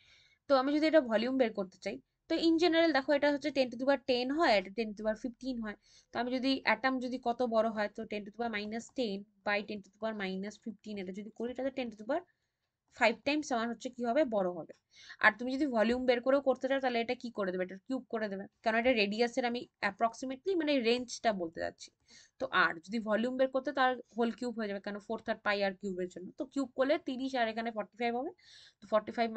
তো আমি যদি এটা ভলিউম বের করতে চাই, তো ইন জেনারেল দেখো এটা হচ্ছে 10⁻10 হয়, এটা 10⁻15 হয়। তো আমি যদি অ্যাটম যদি কত বড় হয়, তো 10⁻10 বাই 10⁻15 এটা যদি করি, তাহলে 10⁵ টাইমস আমার হচ্ছে কি হবে, বড় হবে। আর তুমি যদি ভলিউম বের করেও করতে চাও, তাহলে এটা কি করে দেবে, এটা কিউব করে দেবে, কারণ এটা রেডিয়াসের আমি অ্যাপ্রক্সিমেটলি মানে রেঞ্জটা বলতে যাচ্ছি। তো আর যদি ভলিউম বের করতে, তার হোল কিউব হয়ে যাবে, কেন 4/3 পাই আর কিউবের জন্য। তো কিউব করলে 30 আর এখানে 45 হবে। তো 45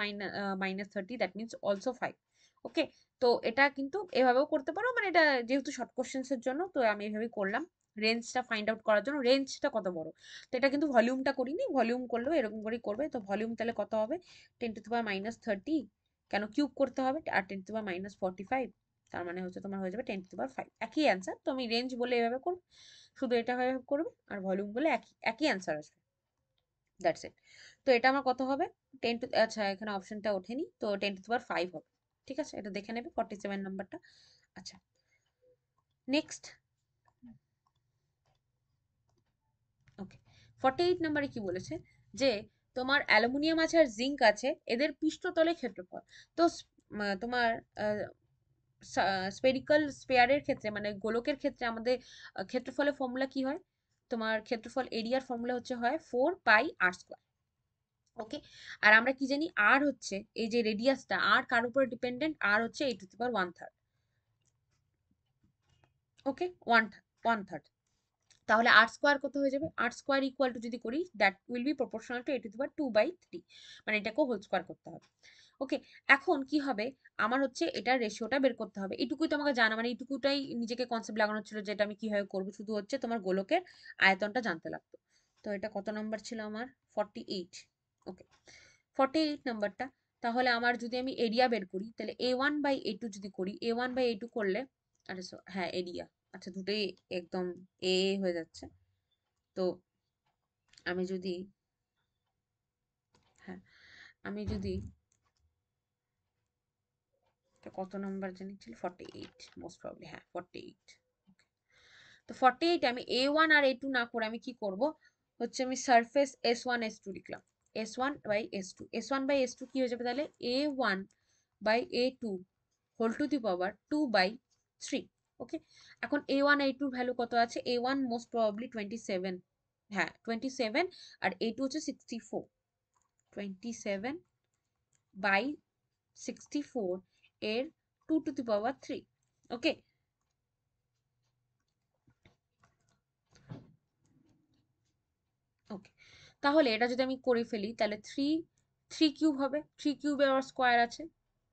মাইনাস 30 দ্যাট মিনস অলসো 5। ওকে, তো এটা কিন্তু এভাবেও করতে পারো, মানে এটা যেহেতু শর্ট কোশ্চেন্স এর জন্য, তো আমি এভাবেই করলাম রেঞ্জটা ফাইন্ড আউট করার জন্য, রেঞ্জটা কত বড়। তো এটা কিন্তু ভলিউমটা করিনি, ভলিউম করলেও এরকম করেই করবে। তো ভলিউম তাহলে কত হবে, 10⁻⁻30, কেন কিউব করতে হবে, আর 10⁻⁻45, তার মানে হচ্ছে তোমার হয়ে যাবে 10⁵ একই অ্যান্সার। তো আমি রেঞ্জ বলে এভাবে করবো, শুধু এটা এভাবে করবে, আর ভলিউম বলে একই একই অ্যান্সার আসবে, দ্যাটস ইট। তো এটা আমার কত হবে, আচ্ছা এখানে অপশনটা ওঠেনি, তো 10⁵ হবে। ঠিক আছে, এটা দেখে নেবে 47 নাম্বারটা। আচ্ছা, নেক্সট। ওকে, 48 নাম্বারে কি বলেছে, যে তোমার অ্যালুমিনিয়াম আছে আর জিঙ্ক আছে, এদের পৃষ্ঠতলে ক্ষেত্রফল। তো তোমার স্পেরিক্যাল স্পেয়ারের ক্ষেত্রে মানে গোলকের ক্ষেত্রে আমাদের ক্ষেত্রফলের ফর্মুলা কি হয়, তোমার ক্ষেত্রফল এরিয়ার ফর্মুলা হচ্ছে হয় 4πr²। ওকে, আর আমরা কি জানি, আর হচ্ছে এই যে রেডিয়াসটা, আর কার উপরে ডিপেন্ডেন্ট, আর হচ্ছে 8⁻1/3। ওকে, ওয়ান থার্ড। তাহলে আর স্কোয়ার কত হয়ে যাবে, আর স্কোয়ার ইকুয়াল টু যদি করি, that will be proportional to 8⁻2/3, মানে এটাকেও হোল স্কোয়ার করতে হবে। ওকে, এখন কি হবে, আমার হচ্ছে এটার রেশিওটা বের করতে হবে। এইটুকুই তো আমাকে জানা, মানে এইটুকুটাই নিজেকে কনসেপ্ট লাগানো ছিল, যে এটা আমি কিভাবে করবো, শুধু হচ্ছে তোমার গোলকের আয়তনটা জানতে লাগতো। তো এটা কত নাম্বার ছিল আমার, 48। ওকে, 48 নাম্বারটা। তাহলে আমার যদি আমি এরিয়া বের করি, তাহলে A1/A2 যদি করি, A1/A2 করলে, আরে হ্যাঁ এরিয়া, আচ্ছা দুটোই একদম এ হয়ে যাচ্ছে। তো আমি যদি, হ্যাঁ আমি যদি, কত নাম্বার জানি ছিল, 48 মোস্ট প্রবাবলি, হ্যাঁ 48। তো 48 আমি A1 আর A2 না করে আমি কি করব, হচ্ছে আমি সারফেস S1 S2 লিখলাম, S1/S2 কি হয়ে যাবে, তাহলে A1/A2 হোল টু দি পাওয়ার 2/3। ওকে, এখন A1 A2 ভ্যালু কত আছে, A1 মোস্ট প্রবাবলি 27, হ্যাঁ 27, আর A2 হচ্ছে 64। 27/64 এর 2⁻3। ওকে, ওকে, তাহলে এটা যদি আমি করে ফেলি, তাহলে থ্রি কিউব হবে, থ্রি কিউবের স্কোয়ার আছে,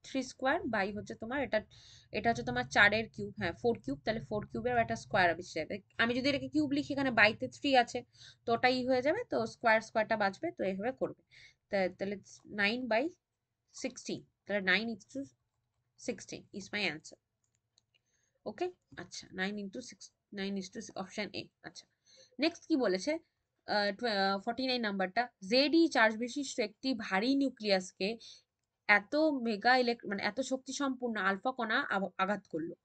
3² বাই হচ্ছে তোমার এটা, এটা হচ্ছে তোমার 4-এর কিউব, হ্যাঁ 4 কিউব, তাহলে 4 কিউবের একটা স্কোয়ার বেঁচে যাবে। আমি যদি এটাকে কিউব লিখি, এখানে বাইতে 3 আছে, তো ওটাই হয়ে যাবে, তো স্কোয়ারটা বাঁচবে, তো এইভাবে করবে। তাহলে 9/16, তাহলে 9:16 ইজ মাই অ্যান্সার। ওকে, আচ্ছা 9 ইন্টু 6 অপশন এ। আচ্ছা, নেক্সট কি বলেছে, 49 নাম্বারটা, জেডি চার্জ বিশিষ্ট একটি ভারী নিউক্লিয়াসকে এত মানে এত শক্তি সম্পূর্ণ আলফা কণা আঘাত করলো।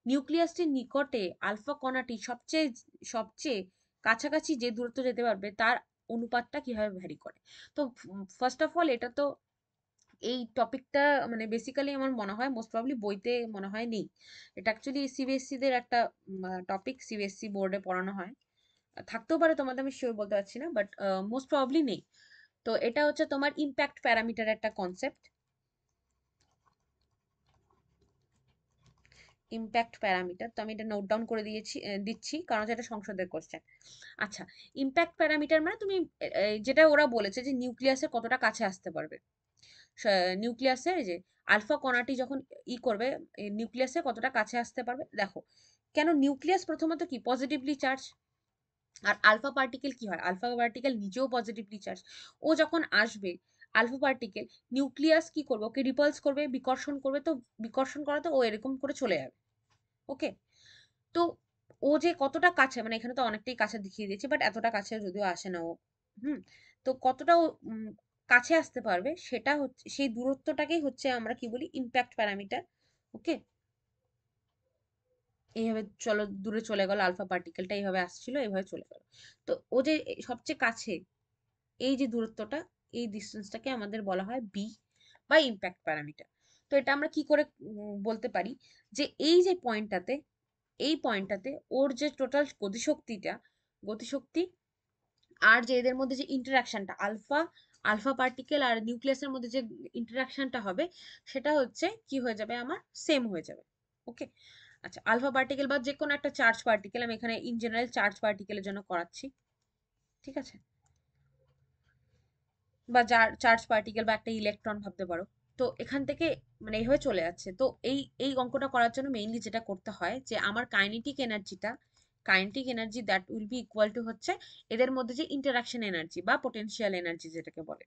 নিউক্লিয়াসটির নিকটে আলফা কণাটি সবচেয়ে সবচেয়ে কাছাকাছি যে দূরত্ব যেতে পারবে, তার অনুপাতটা কিভাবে ভ্যারি করে। তো ফার্স্ট অফ অল এটা তো, এই টপিকটা মানে বেসিক্যালি আমার মনে হয় মোস্ট প্রবাবলি বইতে মনে হয় নেই। এটা অ্যাকচুয়ালি সিবিএসসি দের একটা টপিক, সিবিএসসি বোর্ডে পড়ানো হয়, থাকতেও পারে, তোমাদের আমি শিওর বলতে পারছি না, বাট মোস্ট প্রবাবলি নেই। তো এটা হচ্ছে তোমার ইম্প্যাক্ট প্যারামিটার একটা কনসেপ্ট, ইম্প্যাক্ট প্যারামিটার। তো আমি এটা নোট ডাউন করে দিচ্ছি, কারণ এটা সংসদের কোশ্চেন। আচ্ছা, ইম্প্যাক্ট প্যারামিটার মানে তুমি যেটা ওরা বলেছে যে নিউক্লিয়াসের কতটা কাছে আসতে পারবে, নিউক্লিয়াসের যে আলফা কণাটি যখন করবে নিউক্লিয়াসে কতটা কাছে আসতে পারবে। দেখো কেন নিউক্লিয়াস প্রথমত কি পজিটিভলি চার্জ, আর আলফা পার্টিকেল কি হয়, আলফা পার্টিকেল নিজেও পজিটিভলি চার্জ। ও যখন আসবে আলফা পার্টিকেল, নিউক্লিয়াস কি করবে, ওকে রিপালস করবে, বিকর্ষণ করবে, তো বিকর্ষণ করাতে ও এরকম করে চলে যাবে। ওকে, তো ও যে কতটা কাছে, মানে এখানে তো অনেকটাই কাছে দেখিয়ে দিয়েছে, বাট এতটা কাছে যদিও আসে না ও। হুম, তো কতটা ও কাছে আসতে পারবে সেটা হচ্ছে, সেই দূরত্বটাকেই হচ্ছে আমরা কি বলি, ইম্প্যাক্ট প্যারামিটার। ওকে, এইভাবে চলো দূরে চলে গেল আলফা পার্টিকেলটা, এইভাবে আসছিল এইভাবে চলে গেল। তো ও যে সবচেয়ে কাছে, এই যে দূরত্বটা, এই ডিস্টেন্সটাকে আমাদের বলা হয় বি বা ইম্প্যাক্ট প্যারামিটার। তো এটা আমরা কি করে বলতে পারি যে এই যে পয়েন্টটাতে, এই পয়েন্টটাতে ওর যে টোটাল গতিশক্তিটা, গতিশক্তি আর যে এদের মধ্যে যে ইন্টারাকশনটা, আলফা আলফা পার্টিকেল আর নিউক্লিয়াসের মধ্যে যে ইন্টারাকশনটা হবে, সেটা হচ্ছে কি হয়ে যাবে, আমার সেম হয়ে যাবে। ওকে, আচ্ছা আলফা পার্টিকেল বা যে কোনো একটা চার্জ পার্টিকেল, আমি এখানে ইন জেনারেল চার্জ পার্টিকেলের জন্য করাচ্ছি, ঠিক আছে, বা চার্জ পার্টিকেল বা একটা ইলেকট্রন ভাবতে পারো। তো এখান থেকে মানে এইভাবে চলে যাচ্ছে। তো এই অঙ্কটা করার জন্য মেইনলি যেটা করতে হয় যে আমার কাইনেটিক এনার্জিটা, kinetic energy that will be equal to হচ্ছে এদের মধ্যে যে ইন্টারাকশন এনার্জি বা পোটেনশিয়াল এনার্জি যেটাকে বলে,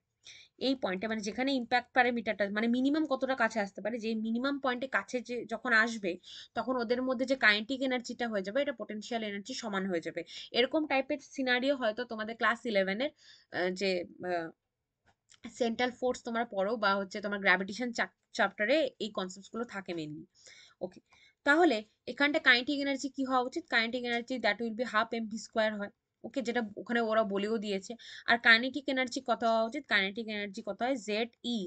এই পয়েন্টে মানে যেখানে ইম্প্যাক্ট প্যারামিটারটা মানে মিনিমাম কতটা কাছে আসতে পারে, যে মিনিমাম পয়েন্টে কাছে যে যখন আসবে, তখন ওদের মধ্যে যে কাইনেটিক এনার্জিটা হয়ে যাবে এটা পোটেনশিয়াল এনার্জি সমান হয়ে যাবে। এরকম টাইপের সিনারিও হয়তো তোমাদের ক্লাস 11-এর যে সেন্ট্রাল ফোর্স তোমরা পড়ো, বা হচ্ছে তোমার গ্র্যাভিটেশন চ্যাপ্টারে এই কনসেপ্টস গুলো থাকে মেইনলি। ওকে, তাহলে এখানটা কাইনেটিক এনার্জি কি হওয়া উচিত, kinetic energy that will be half MV square হয়। ওকে, যেটা ওখানে ওরা বলেও দিয়েছে। আর কাইনেটিক এনার্জি কত হওয়া উচিত, কাইনেটিক এনার্জি কত হয়, Z E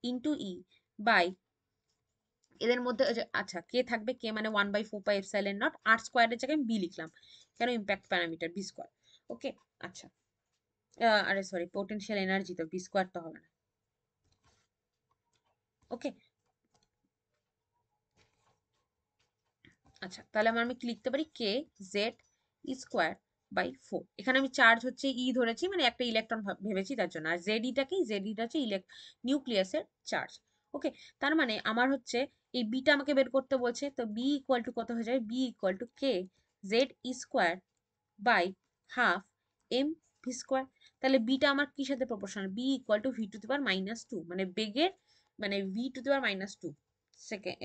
into E by এদের মধ্যে আচ্ছা কে থাকবে, কে মানে 1/4πε0, আর স্কোয়ারের জায়গায় বি লিখলাম, কেন ইম্প্যাক্ট প্যারামিটার বি স্কোয়ার। ওকে, আচ্ছা আরে সরি, পোটেনশিয়াল এনার্জি তো, বি স্কোয়ার তো হবে না। ওকে, আচ্ছা তাহলে আমি কি লিখতে পারি, কে জেড ই স্কোয়ার বাই 4। এখানে আমি চার্জ হচ্ছে ই ধরেছি, মানে একটা ইলেকট্রন ভেবেছি তার জন্য, আর জেড ইটাকে, জেড ইটা হচ্ছে নিউক্লিয়াসের চার্জ। ওকে, তার মানে আমার হচ্ছে এই বিটা আমাকে বের করতে বলছে, তো বি ইকুয়াল টু কত হয়ে যাবে, B equal to K Z E square by half M V square. তাহলে বিটা আমার কি সাথে proportional, B equal to V to the power -2, মানে বেগের মানে V to the power -2 second,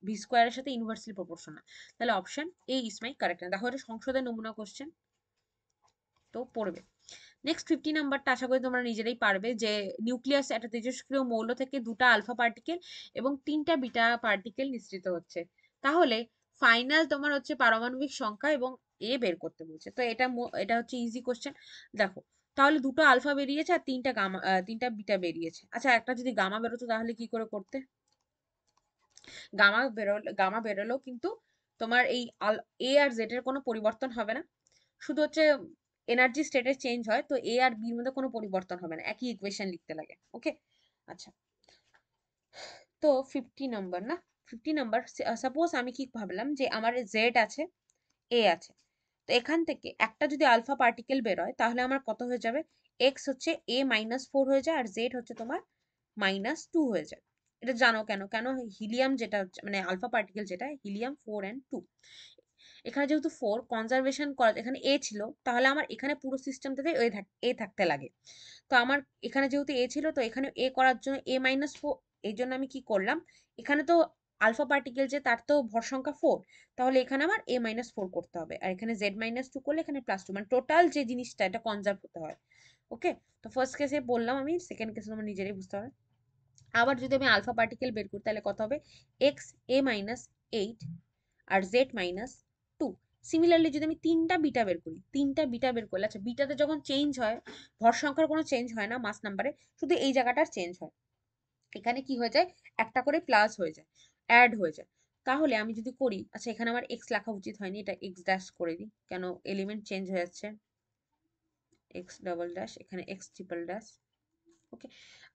V স্কোয়ারের সাথে ইনভার্সলি প্রপোর্শনাল। তাহলে option A is my correct. দেখো এটা সংসদের নমুনা কোশ্চেন, তো পড়বে। নেক্সট 50 নাম্বারটা আশা করি তোমরা নিজেরাই পারবে, যে নিউক্লিয়াস একটা তেজস্ক্রিয় মৌল থেকে দুটা আলফা পার্টিকেল এবং তিনটা বিটা পার্টিকেল নিঃসৃত হচ্ছে। তাহলে ফাইনাল তোমার হচ্ছে পারমাণবিক সংখ্যা এবং এ বের করতে বলছে। তো এটা হচ্ছে ইজি কোশ্চেন। দেখো তাহলে দুটো আলফা বেরিয়েছে আর তিনটা বিটা বেরিয়েছে। আচ্ছা একটা যদি গামা বেরোতো তাহলে কি করে করতে, গামা বেরোলেও কিন্তু তোমার এই এ আর জেড এর কোনো পরিবর্তন হবে না, শুধু হচ্ছে এনার্জি স্টেটের চেঞ্জ হয়। তো এ আর বির মধ্যে কোনো পরিবর্তন হবে না, একই ইকুয়েশন লিখতে লাগে। ওকে, আচ্ছা তো 50 নাম্বার না, 50 নাম্বার, সাপোজ আমি কি ভাবলাম যে আমার জেড আছে, এ আছে, তো এখান থেকে একটা যদি আলফা পার্টিকেল বেরোয় তাহলে আমার কত হয়ে যাবে, এক্স হচ্ছে a-4 হয়ে যায়, আর জেড হচ্ছে তোমার -2 হয়ে যায়। এটা জানো কেন, কেন হিলিয়াম যেটা হচ্ছে মানে আলফা পার্টিকেল যেটা হিলিয়াম 4 and 2, এখানে যেহেতু 4 কনজারভেশন করা, এখানে এ ছিল, তাহলে আমার এখানে পুরো সিস্টেমটাতে এ থাকতে লাগে। তো আমার এখানে যেহেতু এ ছিল, তো এখানে এ করার জন্য a-4, এই জন্য আমি কি করলাম, এখানে তো আলফা পার্টিকেল যে তার তো ভর সংখ্যা 4, তাহলে এখানে আমার a-4 করতে হবে, আর এখানে z-2 করলে এখানে +2, মানে টোটাল যে জিনিসটা এটা কনজার্ভ হতে হয়। ওকে, তো ফার্স্ট কেসে বললাম আমি, সেকেন্ড কেসে তোমার নিজেরাই বুঝতে হবে। আবার যদি আমি আলফা পার্টিকেল বের করি তাহলে কত হবে, এক্স a-8 আর z-2। সিমিলারলি যদি আমি তিনটা বিটা বের করি, তিনটা বিটা বের করলে, আচ্ছা বিটাতে যখন চেঞ্জ হয় ভর সংখ্যার কোনো চেঞ্জ হয় না মাস নাম্বারে, শুধু এই জায়গাটার চেঞ্জ হয়। এখানে কি হয়ে যায়, একটা করে প্লাস হয়ে যায়, অ্যাড হয়ে যায়। তাহলে আমি যদি করি, আচ্ছা এখানে আমার এক্স লেখা উচিত হয়নি, এটা এক্স ড্যাশ করে দিই, কেন এলিমেন্ট চেঞ্জ হয়ে যাচ্ছে, এক্স ডাবল ড্যাশ, এখানে এক্স ট্রিপল ড্যাশ। ওকে,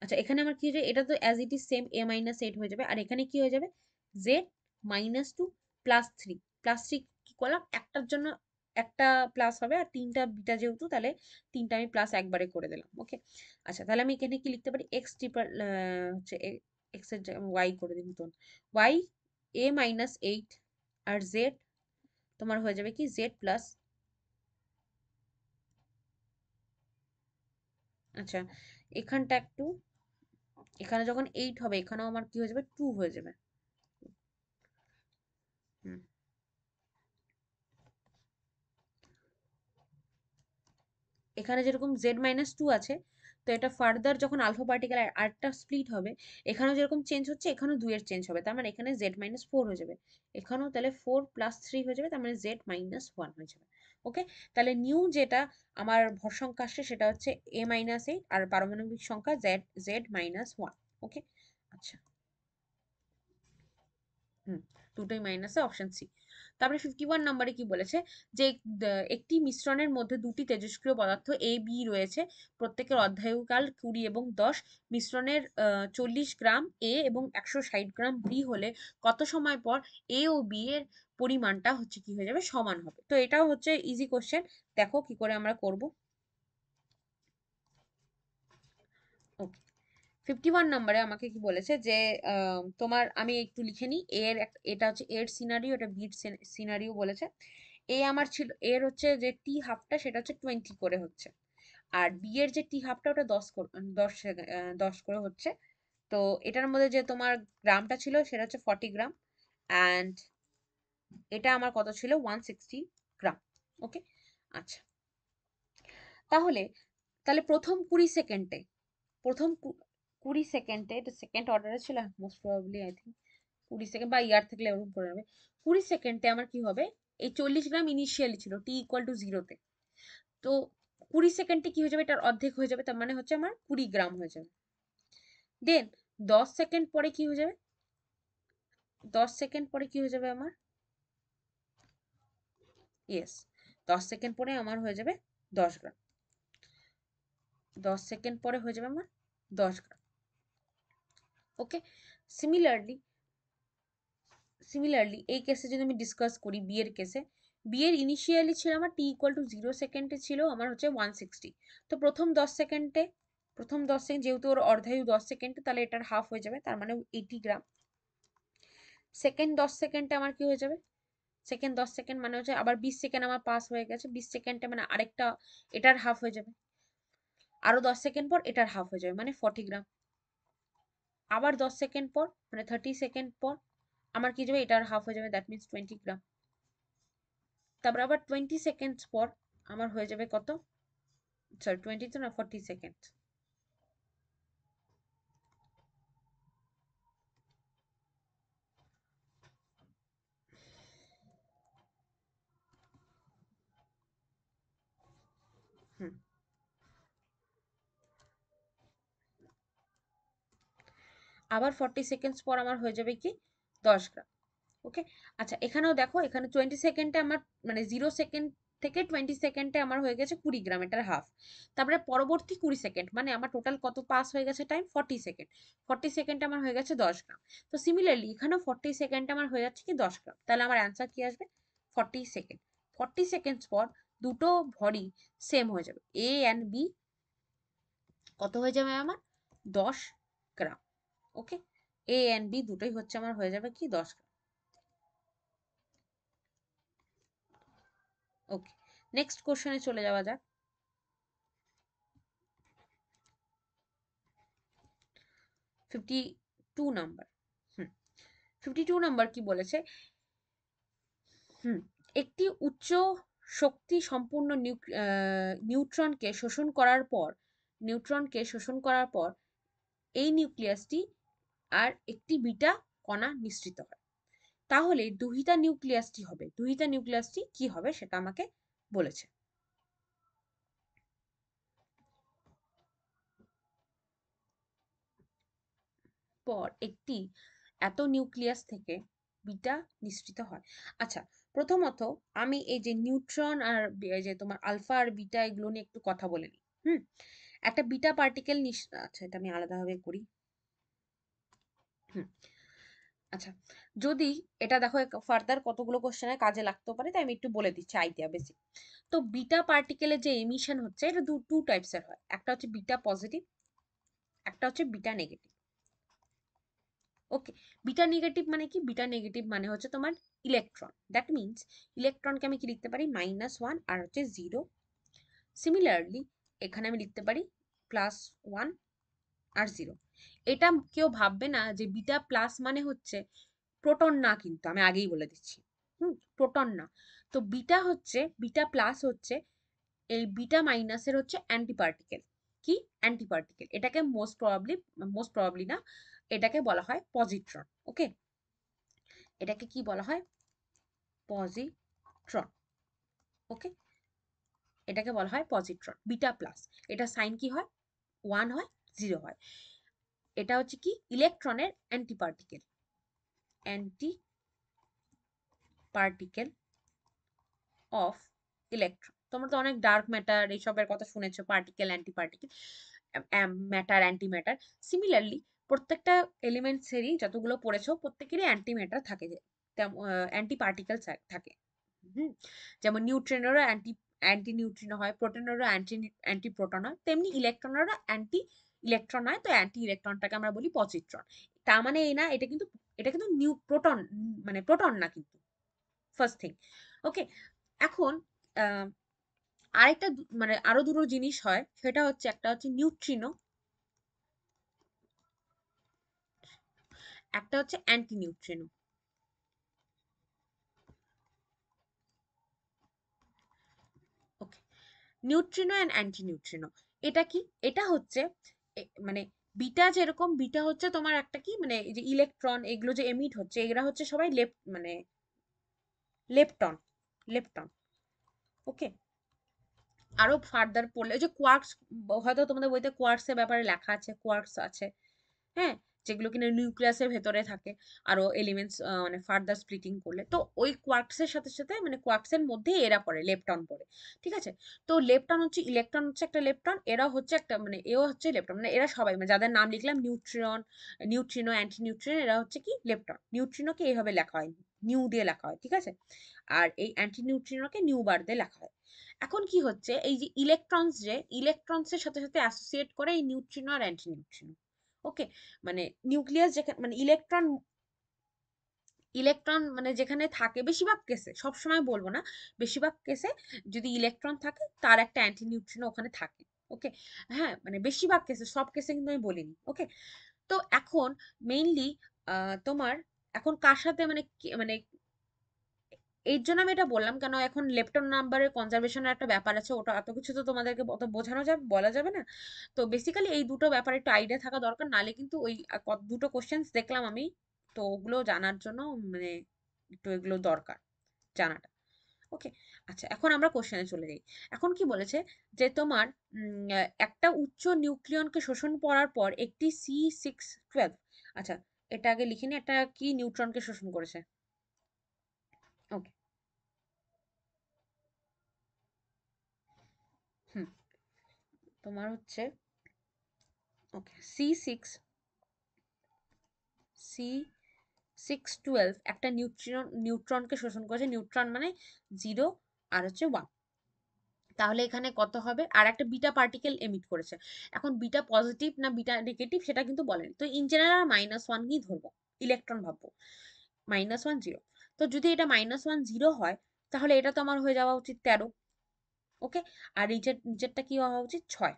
আচ্ছা এখানে আমার কি হয়ে যায়, এটা তো as it is same a-8 হয়ে যাবে, আর এখানে কি হয়ে যাবে, z -2 +3 +3 কি করলাম, একটার জন্য একটা প্লাস হবে, আর তিনটা বিটা যেহেতু, তাহলে তিনটা আমি প্লাস একবারে করে দিলাম। ওকে, আচ্ছা তাহলে আমি এখানে কি লিখতে পারি, এক্স ট্রিপল হচ্ছে এক্স এর ওয়াই করে দিই নতুন, Y A minus eight, R Z তোমার হয়ে যাবে কি জেড প্লাস, আচ্ছা এখানটা একটু, এখানে যখন এইট হবে এখানেও আমার কি হয়ে যাবে, টু হয়ে যাবে। হুম, এখানে যেরকম জেড মাইনাস টু আছে, তো এটা ফার্দার যখন আলফা পার্টিকেল আরেকটা স্প্লিট হবে, এখানেও যেরকম চেঞ্জ হচ্ছে এখানেও দুইয়ের চেঞ্জ হবে, তার মানে এখানে জেড মাইনাস ফোর হয়ে যাবে, এখানেও তাহলে ফোর প্লাস থ্রি হয়ে যাবে, তার মানে জেড মাইনাস ওয়ান হয়ে যাবে। ওকে, তাহলে নিউ যেটা আমার ভর সংখ্যা আসছে সেটা হচ্ছে এ মাইনাস এইট, আর পারমাণবিক সংখ্যা জেড জেড মাইনাস ওয়ান। ওকে, আচ্ছা, হুম, দুটোই মাইনাসে, অপশন সি। তারপরে 51 নম্বরে কি বলেছে, যে একটি মিশ্রণের মধ্যে দুটি তেজস্ক্রিয় পদার্থ এ বি রয়েছে, প্রত্যেকের অধ্যায়ুকাল 20 এবং 10, মিশ্রণের 40 গ্রাম এ এবং 160 গ্রাম বি হলে কত সময় পর এ ও বি এর পরিমাণটা হচ্ছে কি হয়ে যাবে, সমান হবে। তো এটাও হচ্ছে ইজি কোশ্চেন, দেখো কি করে আমরা করব। ওকে, 51 নম্বরে আমাকে কি বলেছে যে তোমার আমি একটু লিখে নিই, এটা হচ্ছে এর সিনারিও, এটা বির সিনারিও বলেছে। এ আমার ছিল, এর হচ্ছে যে টি হাফটা সেটা হচ্ছে 20 করে হচ্ছে, আর বি এর যে টি হাফটা ওটা 10 করে হচ্ছে। তো এটার মধ্যে যে তোমার গ্রামটা ছিল সেটা হচ্ছে 40 গ্রাম, অ্যান্ড এটা আমার কত ছিল, 160 গ্রাম। ওকে, আচ্ছা তাহলে, প্রথম 20 সেকেন্ডে, প্রথম 20 সেকেন্ডে, এটা সেকেন্ড অর্ডারে ছিল most probably, I think 20 second বা ইয়ার থেকে ওরকম করে নেবে। 20 সেকেন্ডে আমার কি হবে, এই 40 গ্রাম ইনিশিয়ালি ছিল টি ইকুয়াল টু জিরোতে, তো 20 সেকেন্ডে কি হয়ে যাবে, এটার অর্ধেক হয়ে যাবে, তার মানে হচ্ছে আমার 20 গ্রাম হয়ে যাবে। দেন 10 সেকেন্ড পরে কি হয়ে যাবে, 10 সেকেন্ড পরে কি হয়ে যাবে আমার, ইয়েস, 10 সেকেন্ড পরে আমার হয়ে যাবে 10 গ্রাম, 10 সেকেন্ড পরে হয়ে যাবে আমার 10 গ্রাম। ওকে, সিমিলারলি, এই কেসে যদি আমি ডিসকাস করি বি এর কেসে, বি এর ইনিশিয়ালি ছিল আমার টি ইকুয়াল টু 0 সেকেন্ডে ছিল আমার হচ্ছে 160, তো প্রথম 10 সেকেন্ড যেহেতু ওর অর্ধায়ু 10 সেকেন্ডে, তাহলে এটার হাফ হয়ে যাবে, তার মানে 80 গ্রাম। সেকেন্ড 10 সেকেন্ডে আমার কি হয়ে যাবে, সেকেন্ড 10 সেকেন্ড মানে হচ্ছে আবার 20 সেকেন্ড আমার পাস হয়ে গেছে, 20 সেকেন্ডে মানে আরেকটা, এটার হাফ হয়ে যাবে, আরো 10 সেকেন্ড পর এটার হাফ হয়ে যাবে মানে 40 গ্রাম, আবার 10 সেকেন্ড পর মানে 30 সেকেন্ড পর আমার কি যাবে, এটার হাফ হয়ে যাবে, দ্যাট মিনস 20 গ্রাম। তারপর আবার 20 সেকেন্ড পর আমার হয়ে যাবে কত, সরি 20 তো না, 40 সেকেন্ড, হুম, আবার 40 সেকেন্ড পর আমার হয়ে যাবে কি 10 গ্রাম। ওকে, আচ্ছা এখানেও দেখো, এখানে 20 সেকেন্ডে আমার মানে 0 সেকেন্ড থেকে 20 সেকেন্ডে আমার হয়ে গেছে 20 গ্রাম, এটার হাফ। তারপরে পরবর্তী 20 সেকেন্ড মানে আমার টোটাল কত পাস হয়ে গেছে টাইম, 40 সেকেন্ড, 40 সেকেন্ডে আমার হয়ে গেছে 10 গ্রাম। তো সিমিলারলি এখানেও 40 সেকেন্ডে আমার হয়ে যাচ্ছে কি 10 গ্রাম, তাহলে আমার অ্যান্সার কি আসবে, 40 সেকেন্ড। 40 সেকেন্ড পর দুটো ভরই সেম হয়ে যাবে, এ অ্যান্ড বি কত হয়ে যাবে আমার, 10 গ্রাম। ওকে, এ অ্যান্ড বি দুটোই হচ্ছে আমার হয়ে যাবে কি 10 গ্রাম। ওকে, নেক্সট কোশ্চেনে চলে যাওয়া যাক। 52 নাম্বার, হুম, 52 নাম্বার কি বলেছে, হুম, একটি উচ্চ শক্তি সম্পূর্ণ নিউট্রনকে শোষণ করার পর, এই নিউক্লিয়াসটি আর একটি বিটা কণা নিঃসৃত হয়, তাহলে দুহিতা নিউক্লিয়াসটি কি হবে সেটা আমাকে বলেছে। পর একটি এত নিউক্লিয়াস থেকে বিটা নিঃসৃত হয়। আচ্ছা, প্রথমত আমি এই যে নিউট্রন আর এই যে তোমার আলফা আর বিটা এগুলো নিয়ে একটু কথা বলে নিই। হুম, একটা বিটা পার্টিকেল, আচ্ছা এটা আমি আলাদাভাবে করি। হুম, আচ্ছা, যদি এটা দেখো ফার্দার কতগুলো কোশ্চেনে কাজে লাগতে পারে, তাই আমি একটু বলে দিচ্ছি আইডিয়া বেসিক। তো বিটা পার্টিকেলের যে এমিশন হচ্ছে এটা টু টাইপসের হয়, একটা হচ্ছে বিটা পজিটিভ, একটা হচ্ছে বিটা নেগেটিভ। ওকে, বিটা নেগেটিভ মানে কি? বিটা নেগেটিভ মানে হচ্ছে তোমার ইলেকট্রন, দ্যাট মিনস ইলেকট্রনকে আমি কি লিখতে পারি, -1 আর হচ্ছে 0। সিমিলারলি এখানে আমি লিখতে পারি +1 আর 0। এটা কেউ ভাববে না যে বিটা প্লাস মানে হচ্ছে প্রোটন না, কিন্তু আমি আগেই বলে দিচ্ছি, প্রোটন না। তো বিটা হচ্ছে, বিটা প্লাস হচ্ছে এই বিটা মাইনাসের হচ্ছে অ্যান্টি পার্টিকেল। কি অ্যান্টি পার্টিকেল? এটাকে মোস্ট প্রবাবলি না, এটাকে বলা হয় পজিট্রন। ওকে, এটাকে কি বলা হয়? পজিট্রন। ওকে, এটাকে বলা হয় পজিট্রন, বিটা প্লাস। এটা সাইন কি হয়? 1 হয়, 0 হয়। এটা হচ্ছে কি ইলেকট্রনের anti particle, anti particle of electron. তোমরা তো অনেক ডার্ক ম্যাটার এইসবের কথা শুনেছো, particle anti particle, matter anti matter. Similarly প্রত্যেকটা এলিমেন্টসেরই যতগুলো পড়েছো প্রত্যেকেরই অ্যান্টি ম্যাটার থাকে, অ্যান্টি পার্টিকেল থাকে। হুম, যেমন নিউট্রিনেরও অ্যান্টি অ্যান্টি নিউট্রিনো হয়, প্রোটনেরও অ্যান্টি অ্যান্টি প্রোটন হয়, তেমনি ইলেকট্রনেরও অ্যান্টি ইলেকট্রন হয়। তো অ্যান্টি ইলেকট্রনটাকে আমরা বলি পজিট্রন। তার মানে এই না এটা কিন্তু নিউ প্রোটন, মানে প্রোটন না কিন্তু, ফার্স্ট থিং। ওকে, এখন আরেকটা মানে আরো দুটো জিনিস হয়, সেটা হচ্ছে একটা হচ্ছে নিউট্রিনো, একটা হচ্ছে anti neutrino. Okay, neutrino and anti neutrino, এটা কি? এটা হচ্ছে মানে বিটা, যেরকম বিটা হচ্ছে তোমার একটা কি, মানে এই যে ইলেকট্রন এগুলো যে এমিট হচ্ছে, এগুলা হচ্ছে সবাই মানে লেপটন, লেপটন। ওকে, আরো ফার্দার পড়লে ওই যে কোয়ার্কস, হয়তো তোমাদের বইতে কোয়ার্কসের ব্যাপারে লেখা আছে, কোয়ার্কস আছে, হ্যাঁ, যেগুলো কিনা নিউক্লিয়াসের ভেতরে থাকে আরো এলিমেন্টস, মানে ফার্দার স্প্লিটিং করলে, তো ওই কোয়ার্কসের সাথে সাথে মানে কোয়ার্কসের মধ্যে এরা পড়ে, লেপটন পড়ে। ঠিক আছে, তো লেপটন হচ্ছে, ইলেকট্রন হচ্ছে একটা লেপটন, এরা হচ্ছে একটা মানে এও হচ্ছে লেপটন, মানে এরা সবাই মানে যাদের নাম লিখলাম নিউট্রিয়ন, নিউট্রিনো, অ্যান্টি নিউট্রিনো, এরা হচ্ছে কি লেপটন। নিউট্রিনোকে এইভাবে লেখা হয়, নিউ দিয়ে লেখা হয়, ঠিক আছে, আর এই অ্যান্টি নিউট্রিনোকে নিউ বার দিয়ে লেখা হয়। এখন কি হচ্ছে, এই যে ইলেকট্রনস, যে ইলেকট্রনসের সাথে সাথে অ্যাসোসিয়েট করে এই নিউট্রিনো আর অ্যান্টি নিউট্রিনো। ওকে, মানে নিউক্লিয়াস যেখানে মানে ইলেকট্রন, ইলেকট্রন মানে যেখানে থাকে বেশিরভাগ কেসে, সব সময় বলবো না, বেশিরভাগ কেসে যদি ইলেকট্রন থাকে তার একটা অ্যান্টি নিউট্রিনো ওখানে থাকে। ওকে, হ্যাঁ, মানে বেশিরভাগ কেসে, সব কেসে কিন্তু আমি বলিনি। ওকে, তো এখন মেইনলি তোমার এখন কার সাথে মানে মানে এর জন্য আমি এটা বললাম কেন, এখন লেপটন নাম্বারের কনজারভেশনের একটা ব্যাপার আছে, ওটা এত কিছু তো তোমাদেরকে অত বোঝানো যাবে, বলা যাবে না। তো বেসিক্যালি এই দুটো ব্যাপারে একটু আইডিয়া থাকা দরকার, নালে কিন্তু ওই দুটো কোশ্চেন্স দেখলাম আমি, তো ওগুলো জানার জন্য মানে একটু এগুলো দরকার জানাটা। ওকে, আচ্ছা, এখন আমরা কোশ্চেনে চলে যাই। এখন কি বলেছে যে তোমার একটা উচ্চ নিউক্লিয়নকে শোষণ করার পর একটি C612, আচ্ছা এটা আগে লিখিনি, একটা কি নিউট্রনকে শোষণ করেছে। ওকে, হুম, তোমার হচ্ছে ওকে C612 একটা নিউট্রনকে শোষণ করেছে, নিউট্রন মানে 0 আর হচ্ছে 1। তাহলে এখানে কত হবে? আর একটা বিটা পার্টিকেল এমিট করেছে। এখন বিটা পজিটিভ না বিটা নেগেটিভ সেটা কিন্তু বলেনি, তো ইন জেনারেল -1 কি ধরবো, ইলেকট্রন ভাববো, -1 0। তো যদি এটা -1 0 হয়, তাহলে এটা তো আমার হয়ে যাওয়া উচিত 13। ওকে, আর নিচেরটা কি হওয়া উচিত? 6।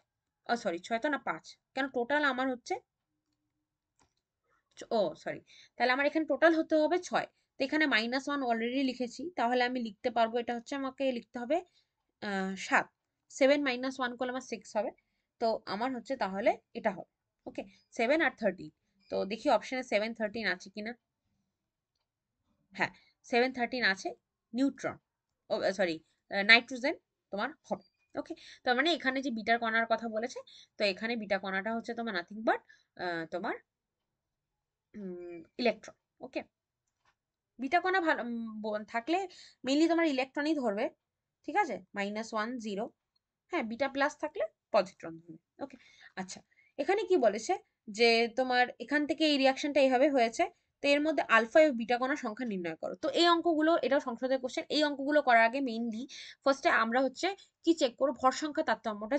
সরি, 6 তো না, 5, কেন টোটাল আমার হচ্ছে, ও সরি, তাহলে আমার এখানে টোটাল হতে হবে 6। তো এখানে -1 অলরেডি লিখেছি, তাহলে আমি লিখতে পারবো, এটা হচ্ছে আমাকে লিখতে হবে 7। 7 -1 করলে আমার 6 হবে। তো আমার হচ্ছে তাহলে এটা হবে। ওকে, 7 আর 13। তো দেখি অপশনে 7 13 আছে কিনা। হ্যাঁ, 7 13 আছে, নিউট্রন, ও সরি, নাইট্রোজেন তোমার হবে। ওকে, তার মানে এখানে যে বিটার কণার কথা বলেছে, তো এখানে বিটা কণাটা হচ্ছে তোমার নাথিং বাট তোমার ইলেকট্রন। ওকে, বিটা কণা ভালো থাকলে মেইনলি তোমার ইলেকট্রনই ধরবে, ঠিক আছে, -1 0। হ্যাঁ, বিটা প্লাস থাকলে পজিট্রন ধরবে। ওকে, আচ্ছা, এখানে কি বলেছে যে তোমার এখান থেকে এই রিয়াকশনটা এইভাবে হয়েছে, তো এর মধ্যে আলফা এবং বিটা কণার সংখ্যা নির্ণয় করো। তো এই অঙ্কগুলো, এটাও সংসদের কোশ্চেন। এই অঙ্কগুলো করার আগে মেইনলি ফার্স্টে আমরা হচ্ছে কি চেক করবো, ভর সংখ্যা তারতম্যটা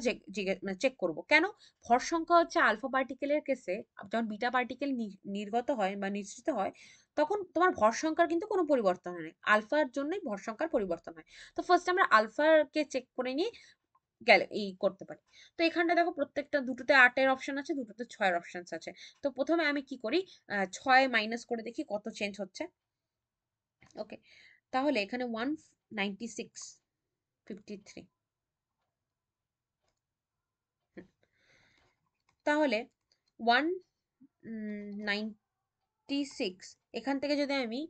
চেক করব। কেন? ভর সংখ্যা হচ্ছে আলফা পার্টিকেলের কেসে যখন বিটা পার্টিকেল নির্গত হয় বা নিঃসৃত হয়, তখন তোমার ভর সংখ্যার কিন্তু কোনো পরিবর্তন হয় না, আলফার জন্যই ভর সংখ্যার পরিবর্তন হয়। তো ফার্স্ট আমরা আলফাকে চেক করে নিয়ে গেলে এই করতে পারি। তো এখানটা দেখো প্রত্যেকটা, দুটোতে 8-এর অপশন আছে, দুটোতে 6-এর অপশন আছে। তো প্রথমে আমি কি করি, 6 মাইনাস করে দেখি কত চেঞ্জ হচ্ছে। ওকে, তাহলে এখানে 196.53, তাহলে 196, এখান থেকে যদি আমি